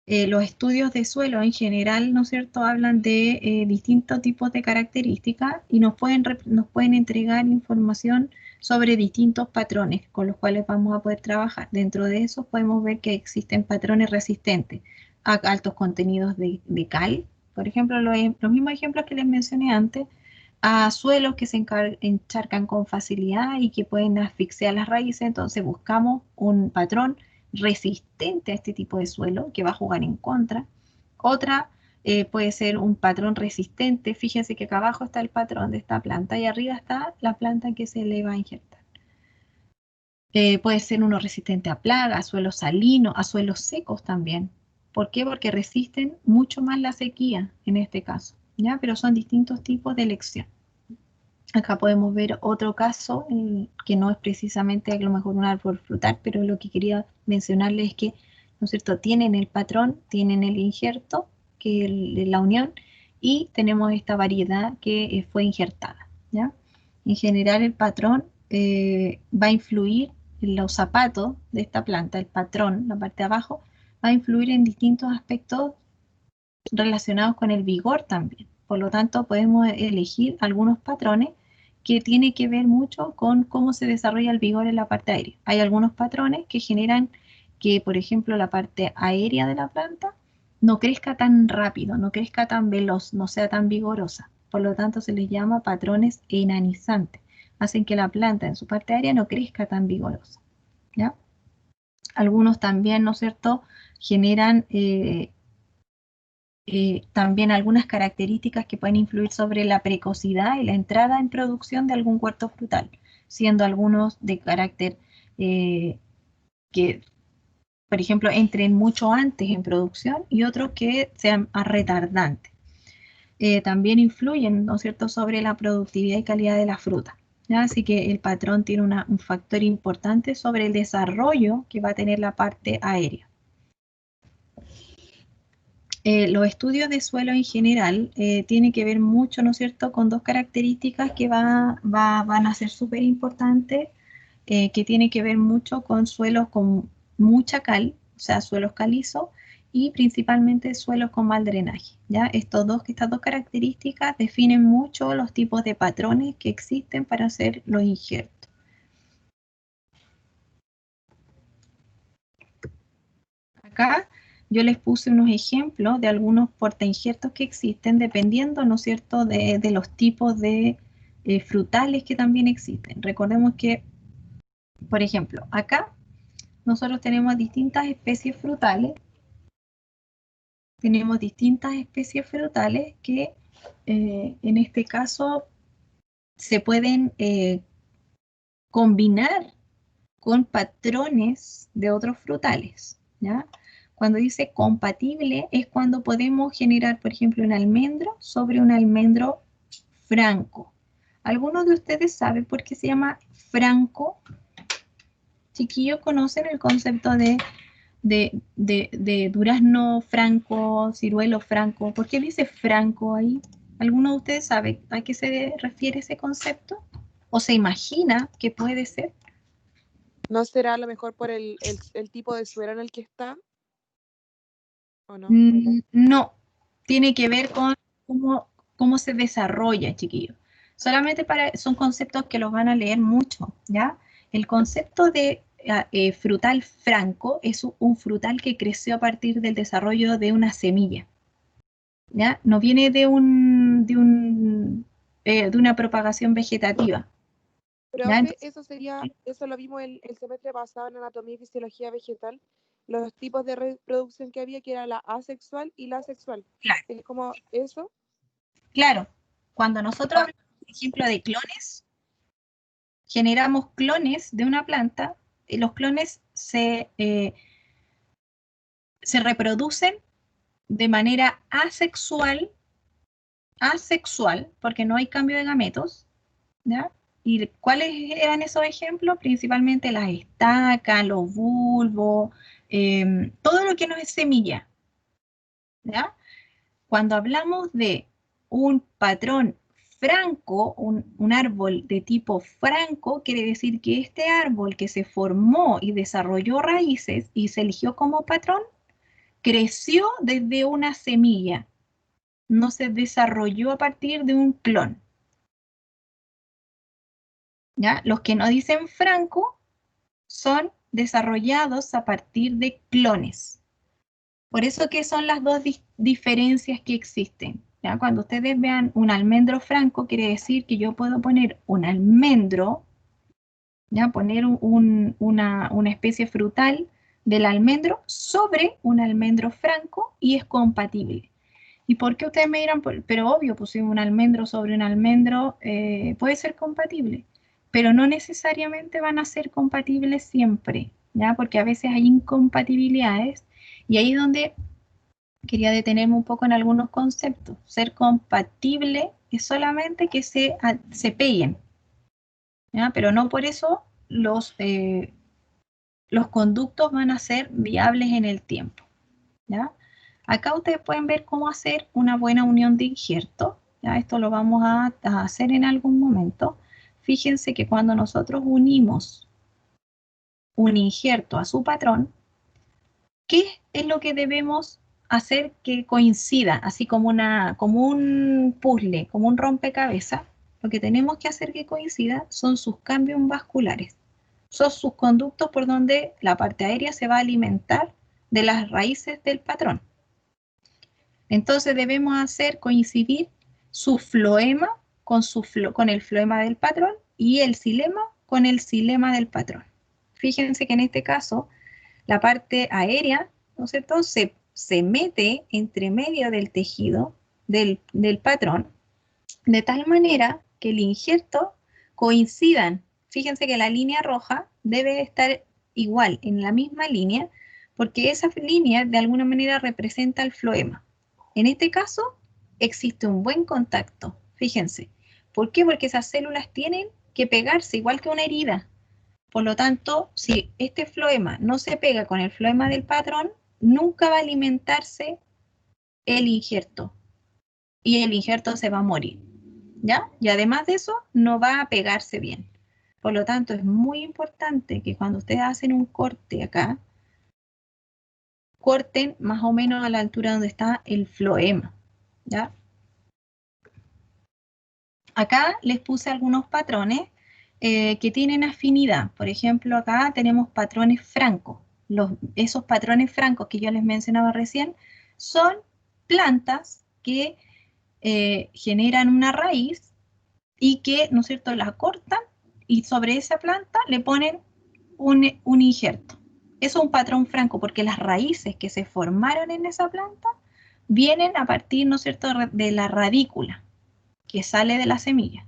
Los estudios de suelo en general, ¿no es cierto?, hablan de distintos tipos de características y nos pueden entregar información sobre distintos patrones con los cuales vamos a poder trabajar. Dentro de esos podemos ver que existen patrones resistentes a altos contenidos de cal, por ejemplo, los mismos ejemplos que les mencioné antes, a suelos que se encharcan con facilidad y que pueden asfixiar las raíces. Entonces buscamos un patrón resistente a este tipo de suelo que va a jugar en contra. Otra puede ser un patrón resistente. Fíjense que acá abajo está el patrón de esta planta y arriba está la planta que se le va a injertar. Puede ser uno resistente a plagas, a suelos salinos, a suelos secos también. ¿Por qué? Porque resisten mucho más la sequía en este caso, ¿ya? Pero son distintos tipos de elección. Acá podemos ver otro caso que no es precisamente a lo mejor un árbol frutal, pero lo que quería mencionarles es que, ¿no es cierto?, tienen el patrón, tienen el injerto, que es la unión, y tenemos esta variedad que fue injertada, ¿ya? En general el patrón va a influir en los zapatos de esta planta, el patrón, la parte de abajo, va a influir en distintos aspectos relacionados con el vigor también. Por lo tanto, podemos elegir algunos patrones que tienen que ver mucho con cómo se desarrolla el vigor en la parte aérea. Hay algunos patrones que generan que, por ejemplo, la parte aérea de la planta no crezca tan rápido, no crezca tan veloz, no sea tan vigorosa. Por lo tanto, se les llama patrones enanizantes. Hacen que la planta en su parte aérea no crezca tan vigorosa, ¿ya? Algunos también, ¿no es cierto?, generan también algunas características que pueden influir sobre la precocidad y la entrada en producción de algún huerto frutal, siendo algunos de carácter que, por ejemplo, entren mucho antes en producción y otros que sean retardantes. También influyen, ¿no es cierto?, sobre la productividad y calidad de la fruta, ¿ya? Así que el patrón tiene un factor importante sobre el desarrollo que va a tener la parte aérea. Los estudios de suelo en general tienen que ver mucho, ¿no es cierto?, con dos características que van a ser súper importantes, que tienen que ver mucho con suelos con mucha cal, o sea, suelos calizos, y principalmente suelos con mal drenaje, ¿ya? Estas dos características definen mucho los tipos de patrones que existen para hacer los injertos. Acá yo les puse unos ejemplos de algunos portainjertos que existen dependiendo, ¿no es cierto?, de los tipos de frutales que también existen. Recordemos que, por ejemplo, acá nosotros tenemos distintas especies frutales. Tenemos distintas especies frutales que en este caso se pueden combinar con patrones de otros frutales, ¿ya? Cuando dice compatible es cuando podemos generar, por ejemplo, un almendro sobre un almendro franco. ¿Algunos de ustedes saben por qué se llama franco? Chiquillos, ¿conocen el concepto de durazno franco, ciruelo franco? ¿Por qué dice franco ahí? ¿Alguno de ustedes sabe a qué se refiere ese concepto? ¿O se imagina que puede ser? ¿No será a lo mejor por el tipo de suelo en el que está? ¿O no? No, tiene que ver con cómo se desarrolla, chiquillos. Solamente son conceptos que los van a leer mucho, ¿ya? El concepto de frutal franco es un frutal que creció a partir del desarrollo de una semilla. ¿Ya? No viene de una propagación vegetativa. ¿Ya? Profe, Entonces, eso lo vimos el semestre pasado en Anatomía y Fisiología Vegetal, los tipos de reproducción que había, que era la asexual y la sexual. claro, Es como eso. claro, cuando nosotros hablamos, por ejemplo, de clones, generamos clones de una planta, y los clones se reproducen de manera asexual, porque no hay cambio de gametos, ¿ya? ¿Y cuáles eran esos ejemplos? Principalmente las estacas, los bulbos, todo lo que no es semilla, ¿ya? Cuando hablamos de un patrón franco, un árbol de tipo franco, quiere decir que este árbol que se formó y desarrolló raíces y se eligió como patrón, creció desde una semilla, no se desarrolló a partir de un clon. ¿Ya? Los que no dicen franco son desarrollados a partir de clones. Por eso que son las dos diferencias que existen. ¿Ya? Cuando ustedes vean un almendro franco, quiere decir que yo puedo poner un almendro, ¿ya? Poner una especie frutal del almendro sobre un almendro franco y es compatible. ¿Y por qué ustedes me dirán? Pero obvio, pues si un almendro sobre un almendro puede ser compatible, pero no necesariamente van a ser compatibles siempre, ¿ya? Porque a veces hay incompatibilidades y ahí es donde quería detenerme un poco en algunos conceptos. Ser compatible es solamente que se peguen, ¿ya? Pero no por eso los conductos van a ser viables en el tiempo, ¿ya? Acá ustedes pueden ver cómo hacer una buena unión de injerto, ¿ya? Esto lo vamos a hacer en algún momento. Fíjense que cuando nosotros unimos un injerto a su patrón, ¿qué es lo que debemos hacer que coincida? Así como un puzzle, como un rompecabezas. Lo que tenemos que hacer que coincida son sus cambios vasculares. Son sus conductos por donde la parte aérea se va a alimentar de las raíces del patrón. Entonces debemos hacer coincidir su floema con el floema del patrón y el xilema con el xilema del patrón. Fíjense que en este caso la parte aérea, ¿no es cierto?, se mete entre medio del tejido del patrón de tal manera que el injerto coincidan. Fíjense que la línea roja debe estar igual, en la misma línea, porque esa línea de alguna manera representa el floema. En este caso, existe un buen contacto. Fíjense. ¿Por qué? Porque esas células tienen que pegarse igual que una herida. Por lo tanto, si este floema no se pega con el floema del patrón, nunca va a alimentarse el injerto y el injerto se va a morir, ¿ya? Y además de eso, no va a pegarse bien. Por lo tanto, es muy importante que cuando ustedes hacen un corte acá, corten más o menos a la altura donde está el floema, ¿ya? Acá les puse algunos patrones que tienen afinidad. Por ejemplo, acá tenemos patrones francos. Esos patrones francos que yo les mencionaba recién son plantas que generan una raíz y que, ¿no es cierto?, la cortan y sobre esa planta le ponen un injerto. Eso es un patrón franco porque las raíces que se formaron en esa planta vienen a partir, ¿no es cierto?, de la radícula que sale de la semilla.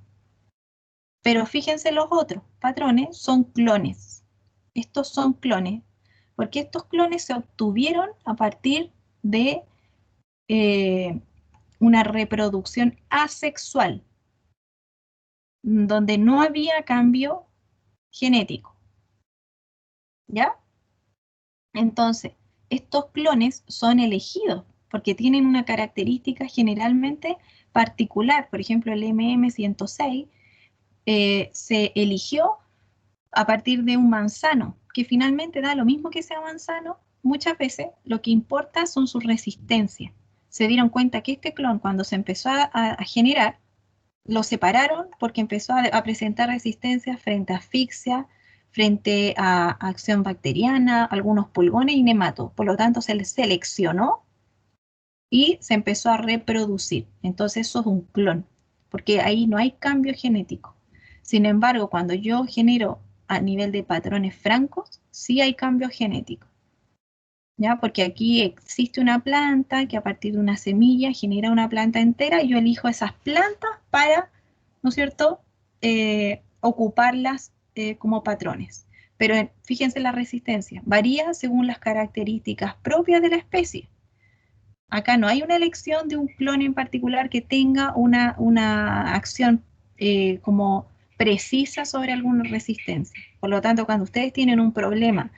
Pero fíjense, los otros patrones son clones. Estos son clones, porque estos clones se obtuvieron a partir de una reproducción asexual, donde no había cambio genético. ¿Ya? Entonces, estos clones son elegidos porque tienen una característica generalmente particular. Por ejemplo, el MM106 se eligió a partir de un manzano, que finalmente da lo mismo que sea manzano. Muchas veces lo que importa son sus resistencias. Se dieron cuenta que este clon, cuando se empezó a generar, lo separaron porque empezó a presentar resistencia frente a asfixia, frente a acción bacteriana, algunos pulgones y nematodos. Por lo tanto, se les seleccionó y se empezó a reproducir. Entonces eso es un clon, porque ahí no hay cambio genético. Sin embargo, cuando yo genero a nivel de patrones francos, sí hay cambio genético. ¿Ya? Porque aquí existe una planta que a partir de una semilla genera una planta entera y yo elijo esas plantas para, ¿no es cierto?, ocuparlas como patrones. Pero fíjense la resistencia, varía según las características propias de la especie. Acá no hay una elección de un clon en particular que tenga una acción como precisa sobre alguna resistencia. Por lo tanto, cuando ustedes tienen un problema,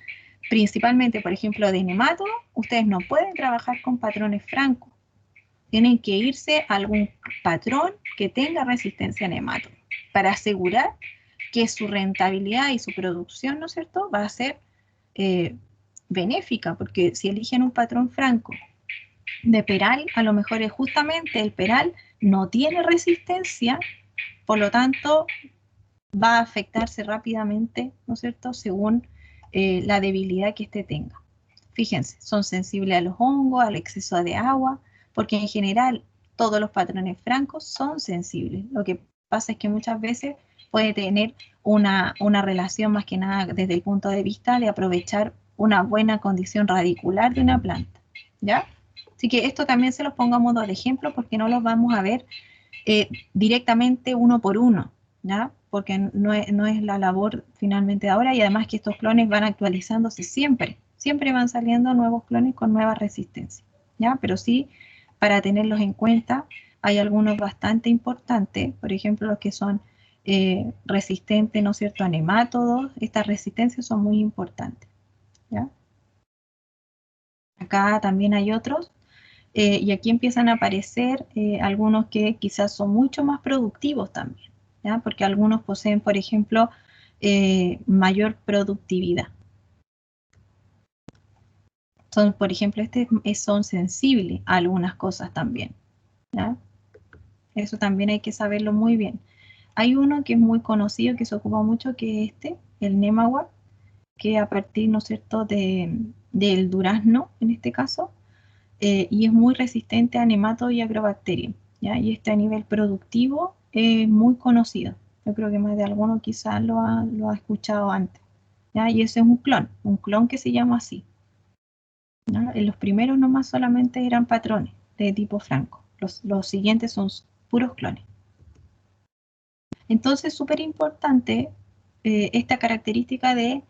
principalmente, por ejemplo, de nematodo, ustedes no pueden trabajar con patrones francos. Tienen que irse a algún patrón que tenga resistencia a nematodo para asegurar que su rentabilidad y su producción, ¿no es cierto?, va a ser benéfica, porque si eligen un patrón franco de peral, a lo mejor es justamente el peral no tiene resistencia, por lo tanto va a afectarse rápidamente, ¿no es cierto?, según la debilidad que éste tenga. Fíjense, son sensibles a los hongos, al exceso de agua, porque en general todos los patrones francos son sensibles. Lo que pasa es que muchas veces puede tener una relación más que nada desde el punto de vista de aprovechar una buena condición radicular de una planta, ¿ya? Así que esto también se los pongo a modo de ejemplo porque no los vamos a ver directamente uno por uno, ¿ya? Porque no es la labor finalmente de ahora y además que estos clones van actualizándose siempre. Siempre van saliendo nuevos clones con nuevas resistencias, ¿ya? Pero sí, para tenerlos en cuenta, hay algunos bastante importantes, por ejemplo, los que son resistentes, ¿no es cierto?, a nemátodos. Estas resistencias son muy importantes, ¿ya? Acá también hay otros. Y aquí empiezan a aparecer algunos que quizás son mucho más productivos también, ¿ya? Porque algunos poseen, por ejemplo, mayor productividad. Son, por ejemplo, son sensibles a algunas cosas también, ¿ya? Eso también hay que saberlo muy bien. Hay uno que es muy conocido, que se ocupa mucho, que es el Nemawar, que a partir, ¿no es cierto?, del durazno, en este caso, y es muy resistente a nematodos y agrobacterias, ¿ya? Y a nivel productivo es muy conocido. Yo creo que más de alguno quizás lo ha escuchado antes, ¿ya? Y ese es un clon que se llama así, ¿ya? En los primeros nomás solamente eran patrones de tipo franco. Los siguientes son puros clones. Entonces, súper importante esta característica de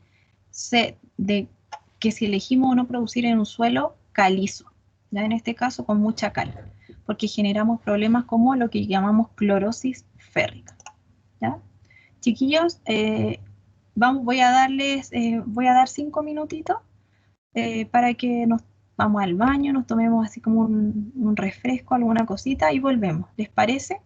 que si elegimos o no producir en un suelo calizo, ¿ya? En este caso con mucha cal, porque generamos problemas como lo que llamamos clorosis férrica, ¿ya? Chiquillos, voy a dar 5 minutitos para que nos vamos al baño, nos tomemos así como un refresco, alguna cosita y volvemos. ¿Les parece?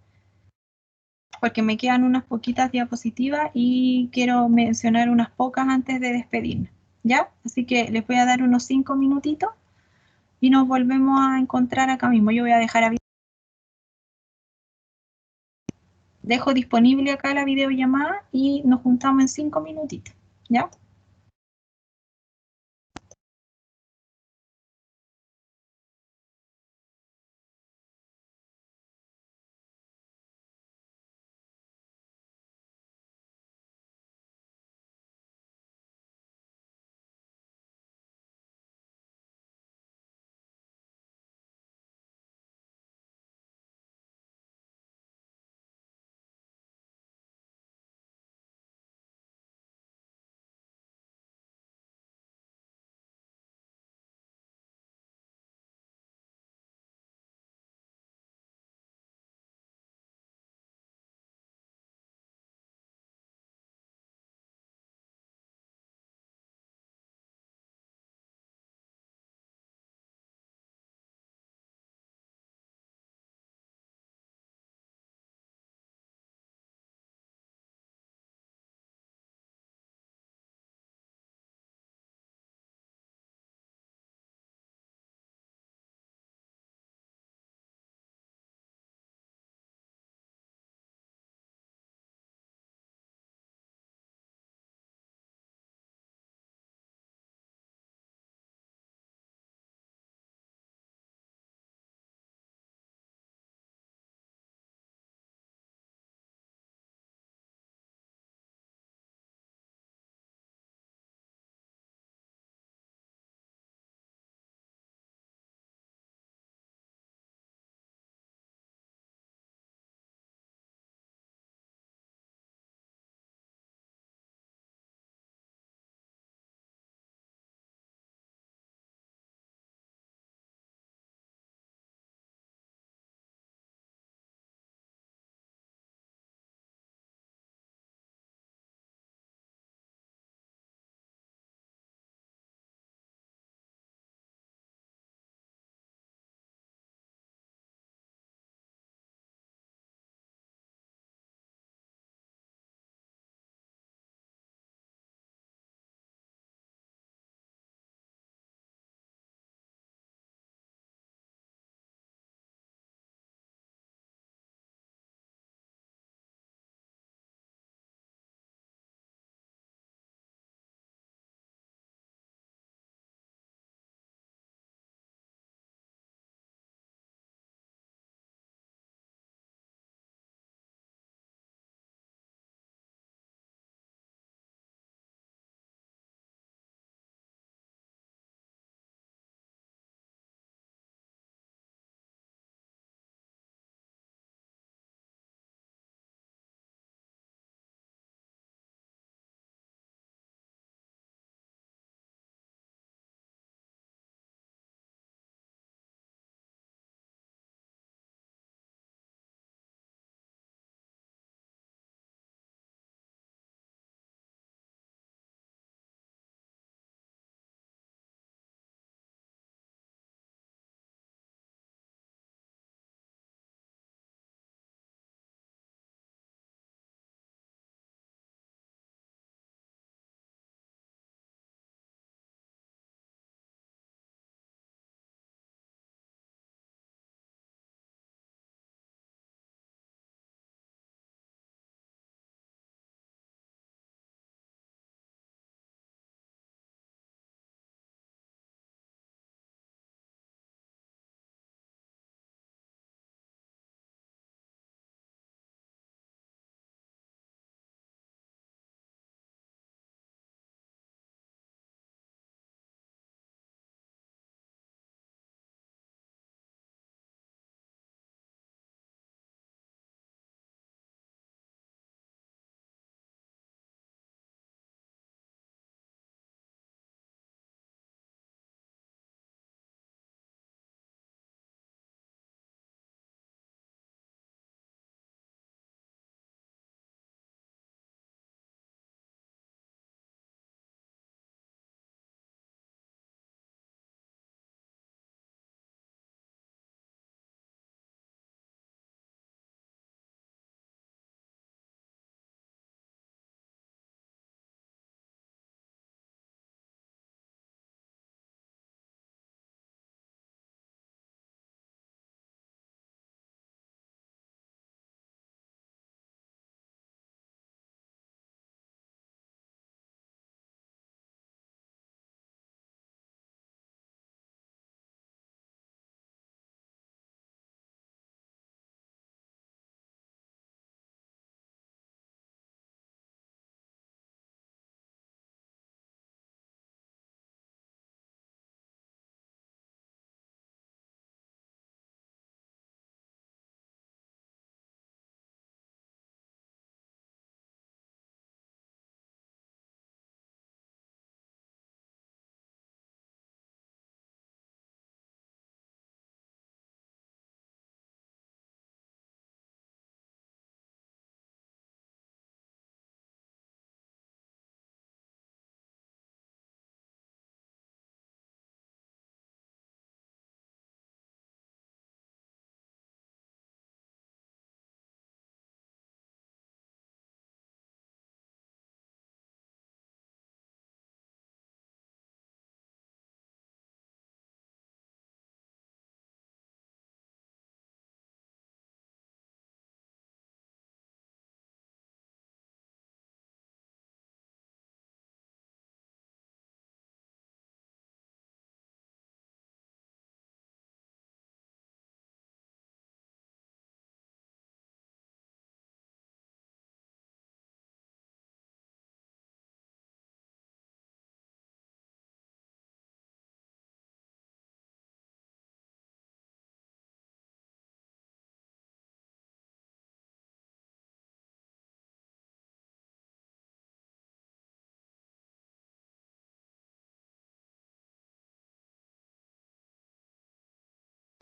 Porque me quedan unas poquitas diapositivas y quiero mencionar unas pocas antes de despedirme, ¿ya? Así que les voy a dar unos 5 minutitos y nos volvemos a encontrar acá mismo. Yo voy a dejo disponible acá la videollamada y nos juntamos en 5 minutitos, ¿ya?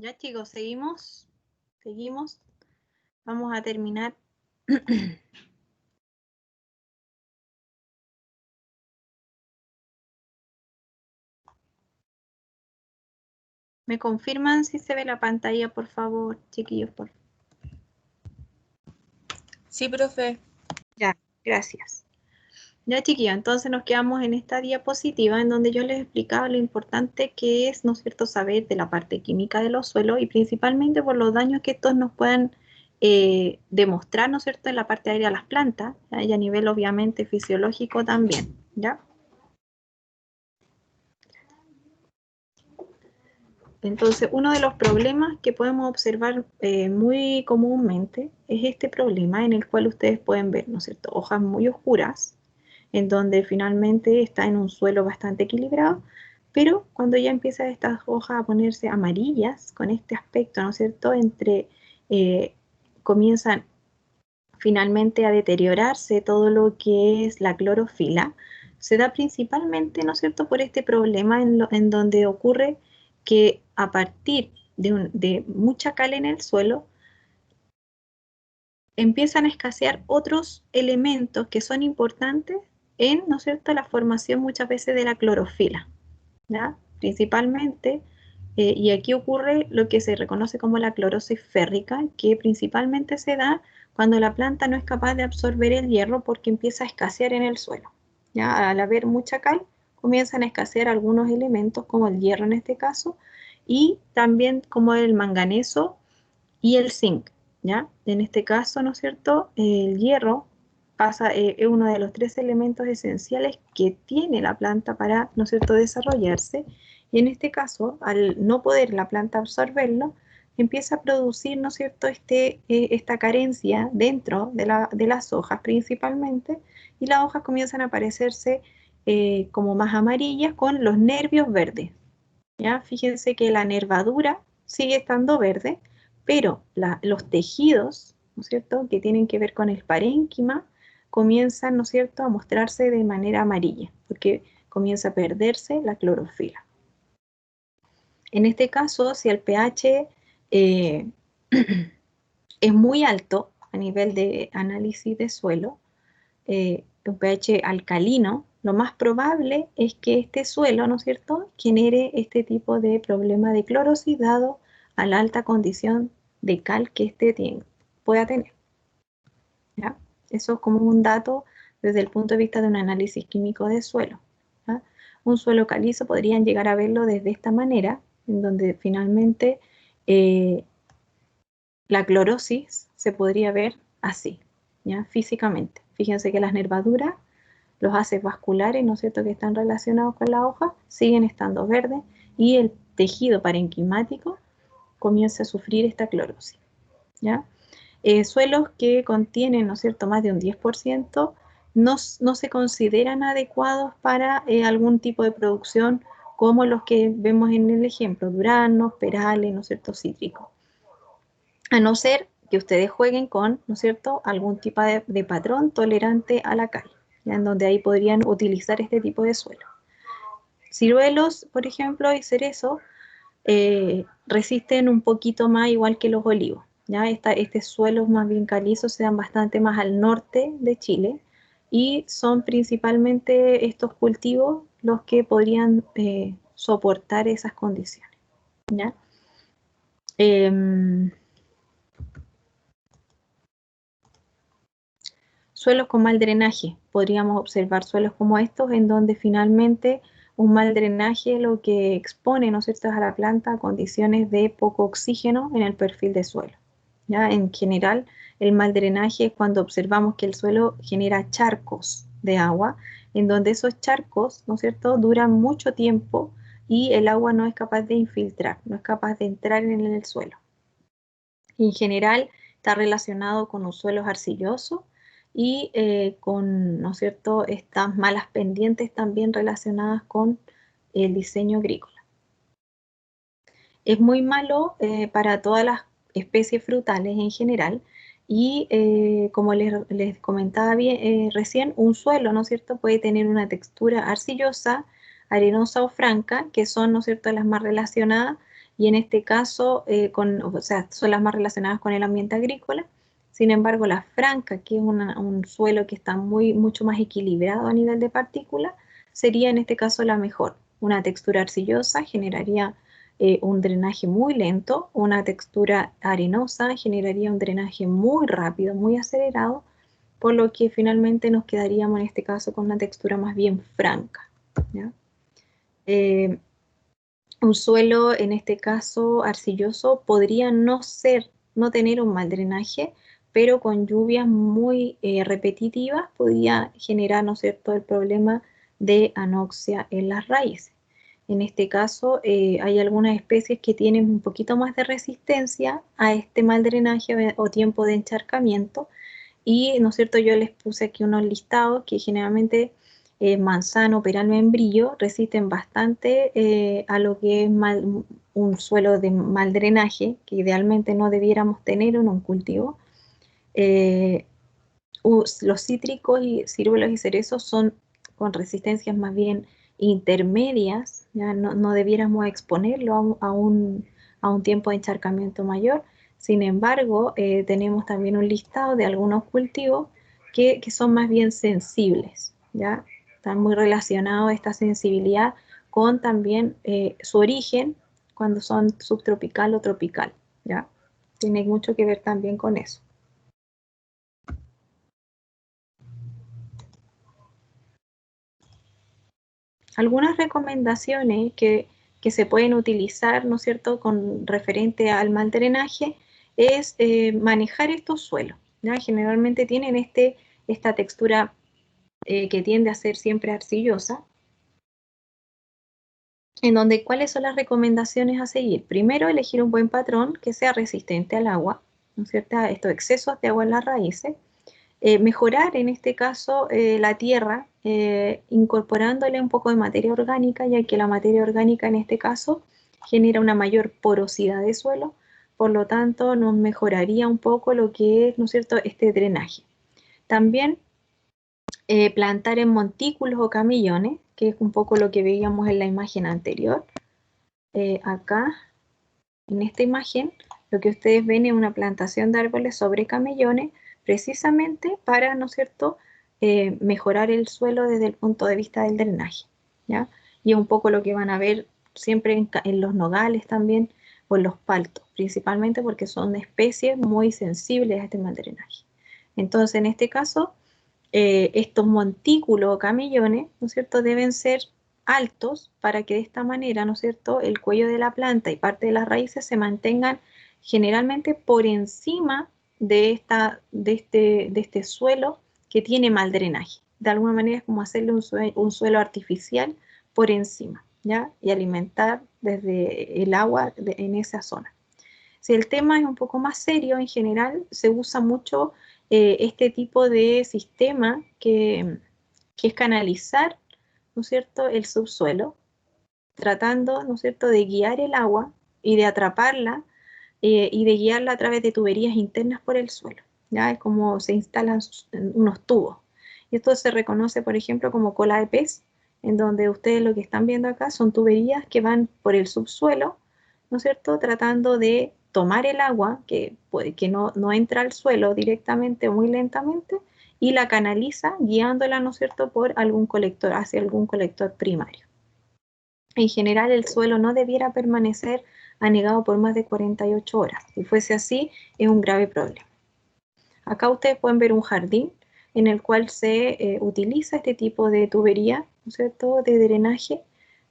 Ya chicos, seguimos. Vamos a terminar. ¿Me confirman si se ve la pantalla, por favor, chiquillos? Sí, profe. Ya, gracias. Ya, chiquillos, entonces nos quedamos en esta diapositiva en donde yo les explicaba lo importante que es, ¿no es cierto?, saber de la parte química de los suelos y principalmente por los daños que estos nos puedan demostrar, ¿no es cierto?, en la parte aérea a las plantas, ¿ya? Y a nivel obviamente fisiológico también, ¿ya? Entonces, uno de los problemas que podemos observar muy comúnmente es este problema en el cual ustedes pueden ver, ¿no es cierto?, hojas muy oscuras, en donde finalmente está en un suelo bastante equilibrado, pero cuando ya empiezan estas hojas a ponerse amarillas, con este aspecto, ¿no es cierto?, comienzan finalmente a deteriorarse todo lo que es la clorofila, se da principalmente, ¿no es cierto?, por este problema en donde ocurre que a partir de mucha cal en el suelo, empiezan a escasear otros elementos que son importantes en, ¿no es cierto?, la formación muchas veces de la clorofila, ¿ya? Principalmente, y aquí ocurre lo que se reconoce como la clorosis férrica, que principalmente se da cuando la planta no es capaz de absorber el hierro porque empieza a escasear en el suelo, ¿ya? Al haber mucha cal, comienzan a escasear algunos elementos como el hierro en este caso, y también como el manganeso y el zinc, ¿ya? En este caso, ¿no es cierto?, el hierro es uno de los 3 elementos esenciales que tiene la planta para, ¿no es cierto?, desarrollarse, y en este caso, al no poder la planta absorberlo, empieza a producir, ¿no es cierto?, esta carencia dentro de las hojas principalmente, y las hojas comienzan a aparecerse como más amarillas con los nervios verdes, ¿ya? Fíjense que la nervadura sigue estando verde, pero los tejidos, ¿no es cierto?, que tienen que ver con el parénquima, comienzan, ¿no es cierto?, a mostrarse de manera amarilla, porque comienza a perderse la clorofila. En este caso, si el pH es muy alto a nivel de análisis de suelo, un pH alcalino, lo más probable es que este suelo, ¿no es cierto?, genere este tipo de problema de clorosis dado a la alta condición de cal que pueda tener, ¿ya? Eso es como un dato desde el punto de vista de un análisis químico de suelo, ¿ya? Un suelo calizo podrían llegar a verlo desde esta manera, en donde finalmente la clorosis se podría ver así, ¿ya? Físicamente. Fíjense que las nervaduras, los haces vasculares, ¿no es cierto?, que están relacionados con la hoja, siguen estando verdes y el tejido parenquimático comienza a sufrir esta clorosis, ¿ya? Suelos que contienen, ¿no es cierto?, más de un 10%, no se consideran adecuados para algún tipo de producción como los que vemos en el ejemplo, duranos, perales, ¿no es cierto?, cítricos. A no ser que ustedes jueguen con, ¿no es cierto?, algún tipo de patrón tolerante a la cal, ¿ya? En donde ahí podrían utilizar este tipo de suelo. Ciruelos, por ejemplo, y cerezo resisten un poquito más igual que los olivos, ¿ya? Estos suelos más bien calizos se dan bastante más al norte de Chile y son principalmente estos cultivos los que podrían soportar esas condiciones, ¿ya? Suelos con mal drenaje. Podríamos observar suelos como estos en donde finalmente un mal drenaje lo que expone, ¿no es cierto?, a la planta a condiciones de poco oxígeno en el perfil de suelo, ¿ya? En general, el mal drenaje es cuando observamos que el suelo genera charcos de agua, en donde esos charcos, ¿no es cierto?, duran mucho tiempo y el agua no es capaz de infiltrar, no es capaz de entrar en el suelo. En general, está relacionado con los suelos arcillosos y con, ¿no es cierto?, estas malas pendientes también relacionadas con el diseño agrícola. Es muy malo para todas las especies frutales en general y como les comentaba recién, un suelo, ¿no es cierto?, puede tener una textura arcillosa, arenosa o franca, que son, ¿no es cierto?, las más relacionadas y en este caso o sea, son las más relacionadas con el ambiente agrícola. Sin embargo, la franca, que es un suelo que está mucho más equilibrado a nivel de partículas, sería en este caso la mejor. Una textura arcillosa generaría un drenaje muy lento, una textura arenosa generaría un drenaje muy rápido, muy acelerado, por lo que finalmente nos quedaríamos en este caso con una textura más bien franca, ¿ya? Un suelo, en este caso arcilloso, podría no tener un mal drenaje, pero con lluvias muy repetitivas podría generar, ¿no es cierto?, el problema de anoxia en las raíces. En este caso, hay algunas especies que tienen un poquito más de resistencia a este mal drenaje o tiempo de encharcamiento, y, ¿no es cierto?, yo les puse aquí unos listados que generalmente manzano, peral, membrillo resisten bastante a lo que es un suelo de mal drenaje, que idealmente no debiéramos tener en un cultivo. Los cítricos y ciruelos y cerezos son con resistencias más bien intermedias, ya no debiéramos exponerlo a un tiempo de encharcamiento mayor. Sin embargo, tenemos también un listado de algunos cultivos que son más bien sensibles, ¿ya? Están muy relacionados esta sensibilidad con también su origen, cuando son subtropical o tropical, ¿ya? Tiene mucho que ver también con eso. Algunas recomendaciones que se pueden utilizar, ¿no es cierto?, con referente al mal drenaje, es manejar estos suelos, ¿ya? Generalmente tienen esta textura que tiende a ser siempre arcillosa, en donde ¿cuáles son las recomendaciones a seguir? Primero, elegir un buen patrón que sea resistente al agua, ¿no es cierto?, a estos excesos de agua en las raíces. Mejorar en este caso la tierra, incorporándole un poco de materia orgánica, ya que la materia orgánica en este caso genera una mayor porosidad de suelo, por lo tanto nos mejoraría un poco lo que es, ¿no es cierto?, este drenaje. También plantar en montículos o camellones, que es un poco lo que veíamos en la imagen anterior. Acá, en esta imagen, lo que ustedes ven es una plantación de árboles sobre camellones, precisamente para, ¿no es cierto?, mejorar el suelo desde el punto de vista del drenaje, ¿ya? Y es un poco lo que van a ver siempre en los nogales también, o en los paltos, principalmente porque son especies muy sensibles a este mal drenaje. Entonces, en este caso, estos montículos o camellones, ¿no es cierto?, deben ser altos para que de esta manera, ¿no es cierto?, el cuello de la planta y parte de las raíces se mantengan generalmente por encima de este suelo que tiene mal drenaje. De alguna manera es como hacerle un suelo artificial por encima, ¿ya? Y alimentar desde el agua en esa zona. Si el tema es un poco más serio, en general se usa mucho este tipo de sistema que es canalizar, ¿no es cierto?, el subsuelo, tratando, ¿no es cierto?, de guiar el agua y de atraparla y de guiarla a través de tuberías internas por el suelo. ¿Ya? Es como se instalan unos tubos. Y esto se reconoce, por ejemplo, como cola de pez, en donde ustedes lo que están viendo acá son tuberías que van por el subsuelo, ¿no es cierto?, tratando de tomar el agua que no entra al suelo directamente o muy lentamente, y la canaliza guiándola, ¿no es cierto?, por algún colector, hacia algún colector primario. En general, el suelo no debiera permanecer anegado por más de 48 horas. Si fuese así, es un grave problema. Acá ustedes pueden ver un jardín en el cual se utiliza este tipo de tubería, ¿no es cierto?, de drenaje,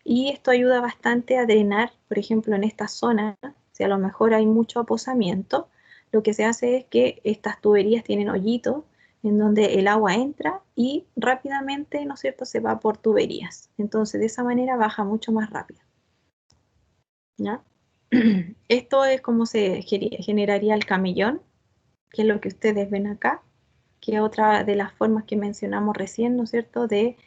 y esto ayuda bastante a drenar, por ejemplo, en esta zona, si a lo mejor hay mucho aposamiento, lo que se hace es que estas tuberías tienen hoyitos en donde el agua entra y rápidamente, ¿no es cierto?, se va por tuberías. Entonces, de esa manera baja mucho más rápido, ¿ya? Esto es como se generaría el camellón, que es lo que ustedes ven acá, que es otra de las formas que mencionamos recién, ¿no es cierto?, de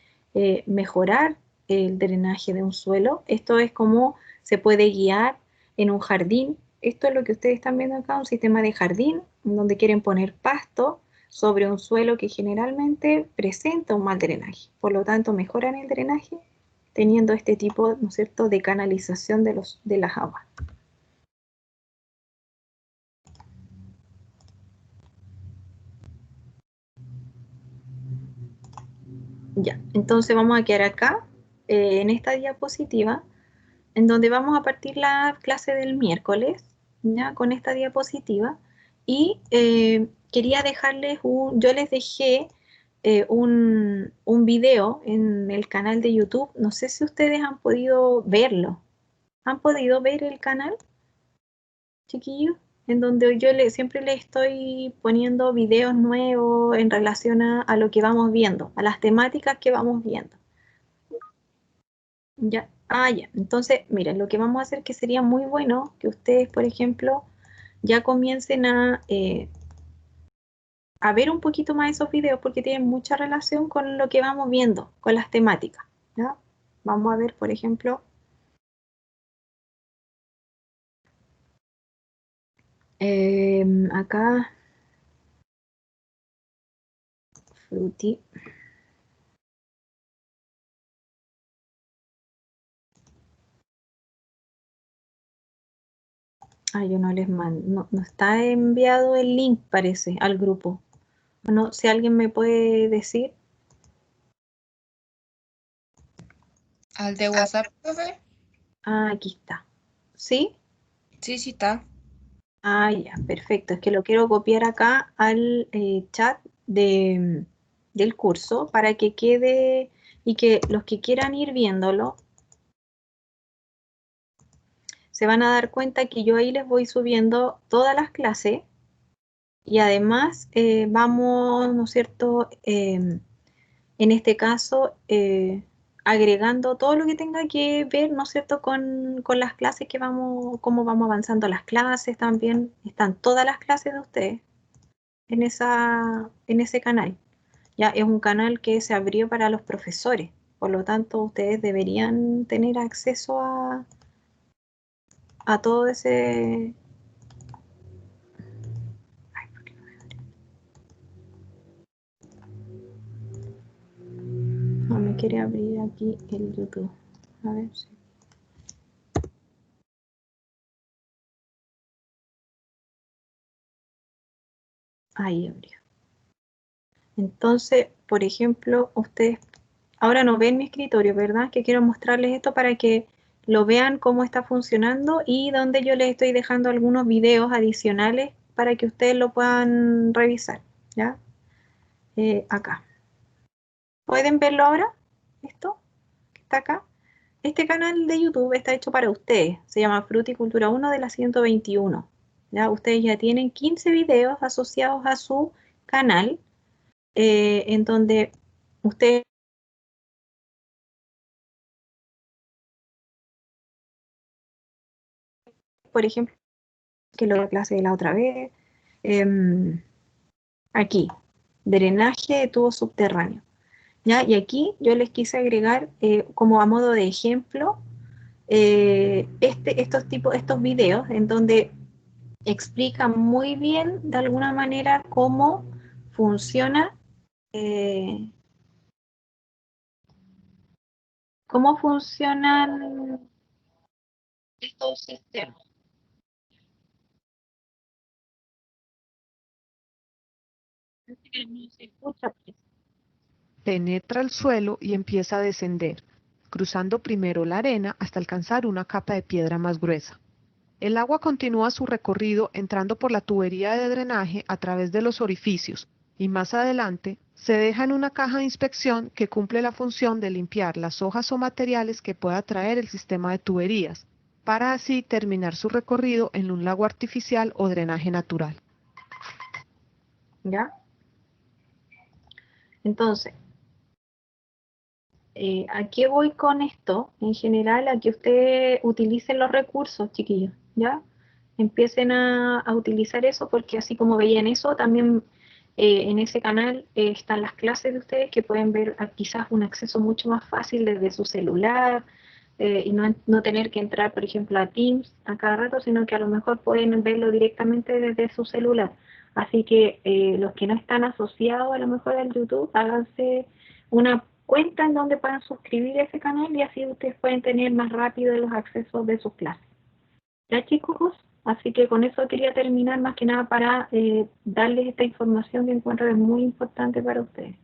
mejorar el drenaje de un suelo. Esto es como se puede guiar en un jardín. Esto es lo que ustedes están viendo acá, un sistema de jardín, donde quieren poner pasto sobre un suelo que generalmente presenta un mal drenaje. Por lo tanto, mejoran el drenaje teniendo este tipo, ¿no es cierto?, de canalización de las aguas. Ya, entonces vamos a quedar acá, en esta diapositiva, en donde vamos a partir la clase del miércoles, ya, con esta diapositiva, y quería dejarles yo les dejé un video en el canal de YouTube, no sé si ustedes han podido verlo. ¿Han podido ver el canal, chiquillos? En donde yo siempre les estoy poniendo videos nuevos en relación a lo que vamos viendo, a las temáticas que vamos viendo. Ya, ya. Entonces, miren, lo que vamos a hacer que sería muy bueno que ustedes, por ejemplo, ya comiencen a ver un poquito más esos videos porque tienen mucha relación con lo que vamos viendo, con las temáticas. ¿Ya? Vamos a ver, por ejemplo, acá, Fruity. Yo no les mando, no está enviado el link, parece, al grupo. Bueno, si alguien me puede decir. ¿Al de WhatsApp, profe? Aquí está. ¿Sí? Sí, sí está. Ya, perfecto. Es que lo quiero copiar acá al chat del curso para que quede y que los que quieran ir viéndolo se van a dar cuenta que yo ahí les voy subiendo todas las clases y además vamos, ¿no es cierto?, en este caso agregando todo lo que tenga que ver, ¿no es cierto?, con las clases que vamos, cómo vamos avanzando las clases también. Están todas las clases de ustedes en ese canal. Ya es un canal que se abrió para los profesores, por lo tanto ustedes deberían tener acceso a todo ese... Ay, ¿por qué no me abre? No me quiere abrir aquí el YouTube. A ver si... Ahí abrió. Entonces, por ejemplo, ustedes ahora no ven mi escritorio, ¿verdad? Que quiero mostrarles esto para que lo vean cómo está funcionando y donde yo les estoy dejando algunos videos adicionales para que ustedes lo puedan revisar, ¿ya? Acá. ¿Pueden verlo ahora? ¿Esto que está acá? Este canal de YouTube está hecho para ustedes. Se llama Fruticultura 1 de la 121. ¿Ya? Ustedes ya tienen 15 videos asociados a su canal en donde ustedes, por ejemplo, que lo clase de la otra vez, aquí, drenaje de tubo subterráneo. ¿Ya? Y aquí yo les quise agregar como a modo de ejemplo estos videos en donde explica muy bien de alguna manera cómo funciona cómo funcionan estos sistemas. No se escucha, pues. Penetra el suelo y empieza a descender, cruzando primero la arena hasta alcanzar una capa de piedra más gruesa. El agua continúa su recorrido entrando por la tubería de drenaje a través de los orificios y más adelante se deja en una caja de inspección que cumple la función de limpiar las hojas o materiales que pueda traer el sistema de tuberías, para así terminar su recorrido en un lago artificial o drenaje natural. ¿Ya? Entonces, ¿a qué voy con esto? En general, a que ustedes utilicen los recursos, chiquillos, ¿ya? Empiecen a utilizar eso porque así como veían eso, también en ese canal están las clases de ustedes que pueden ver quizás un acceso mucho más fácil desde su celular y no tener que entrar, por ejemplo, a Teams a cada rato, sino que a lo mejor pueden verlo directamente desde su celular. Así que los que no están asociados a lo mejor al YouTube, háganse una cuenta en donde puedan suscribir a ese canal y así ustedes pueden tener más rápido los accesos de sus clases. ¿Ya, chicos? Así que con eso quería terminar más que nada para darles esta información que encuentro es muy importante para ustedes.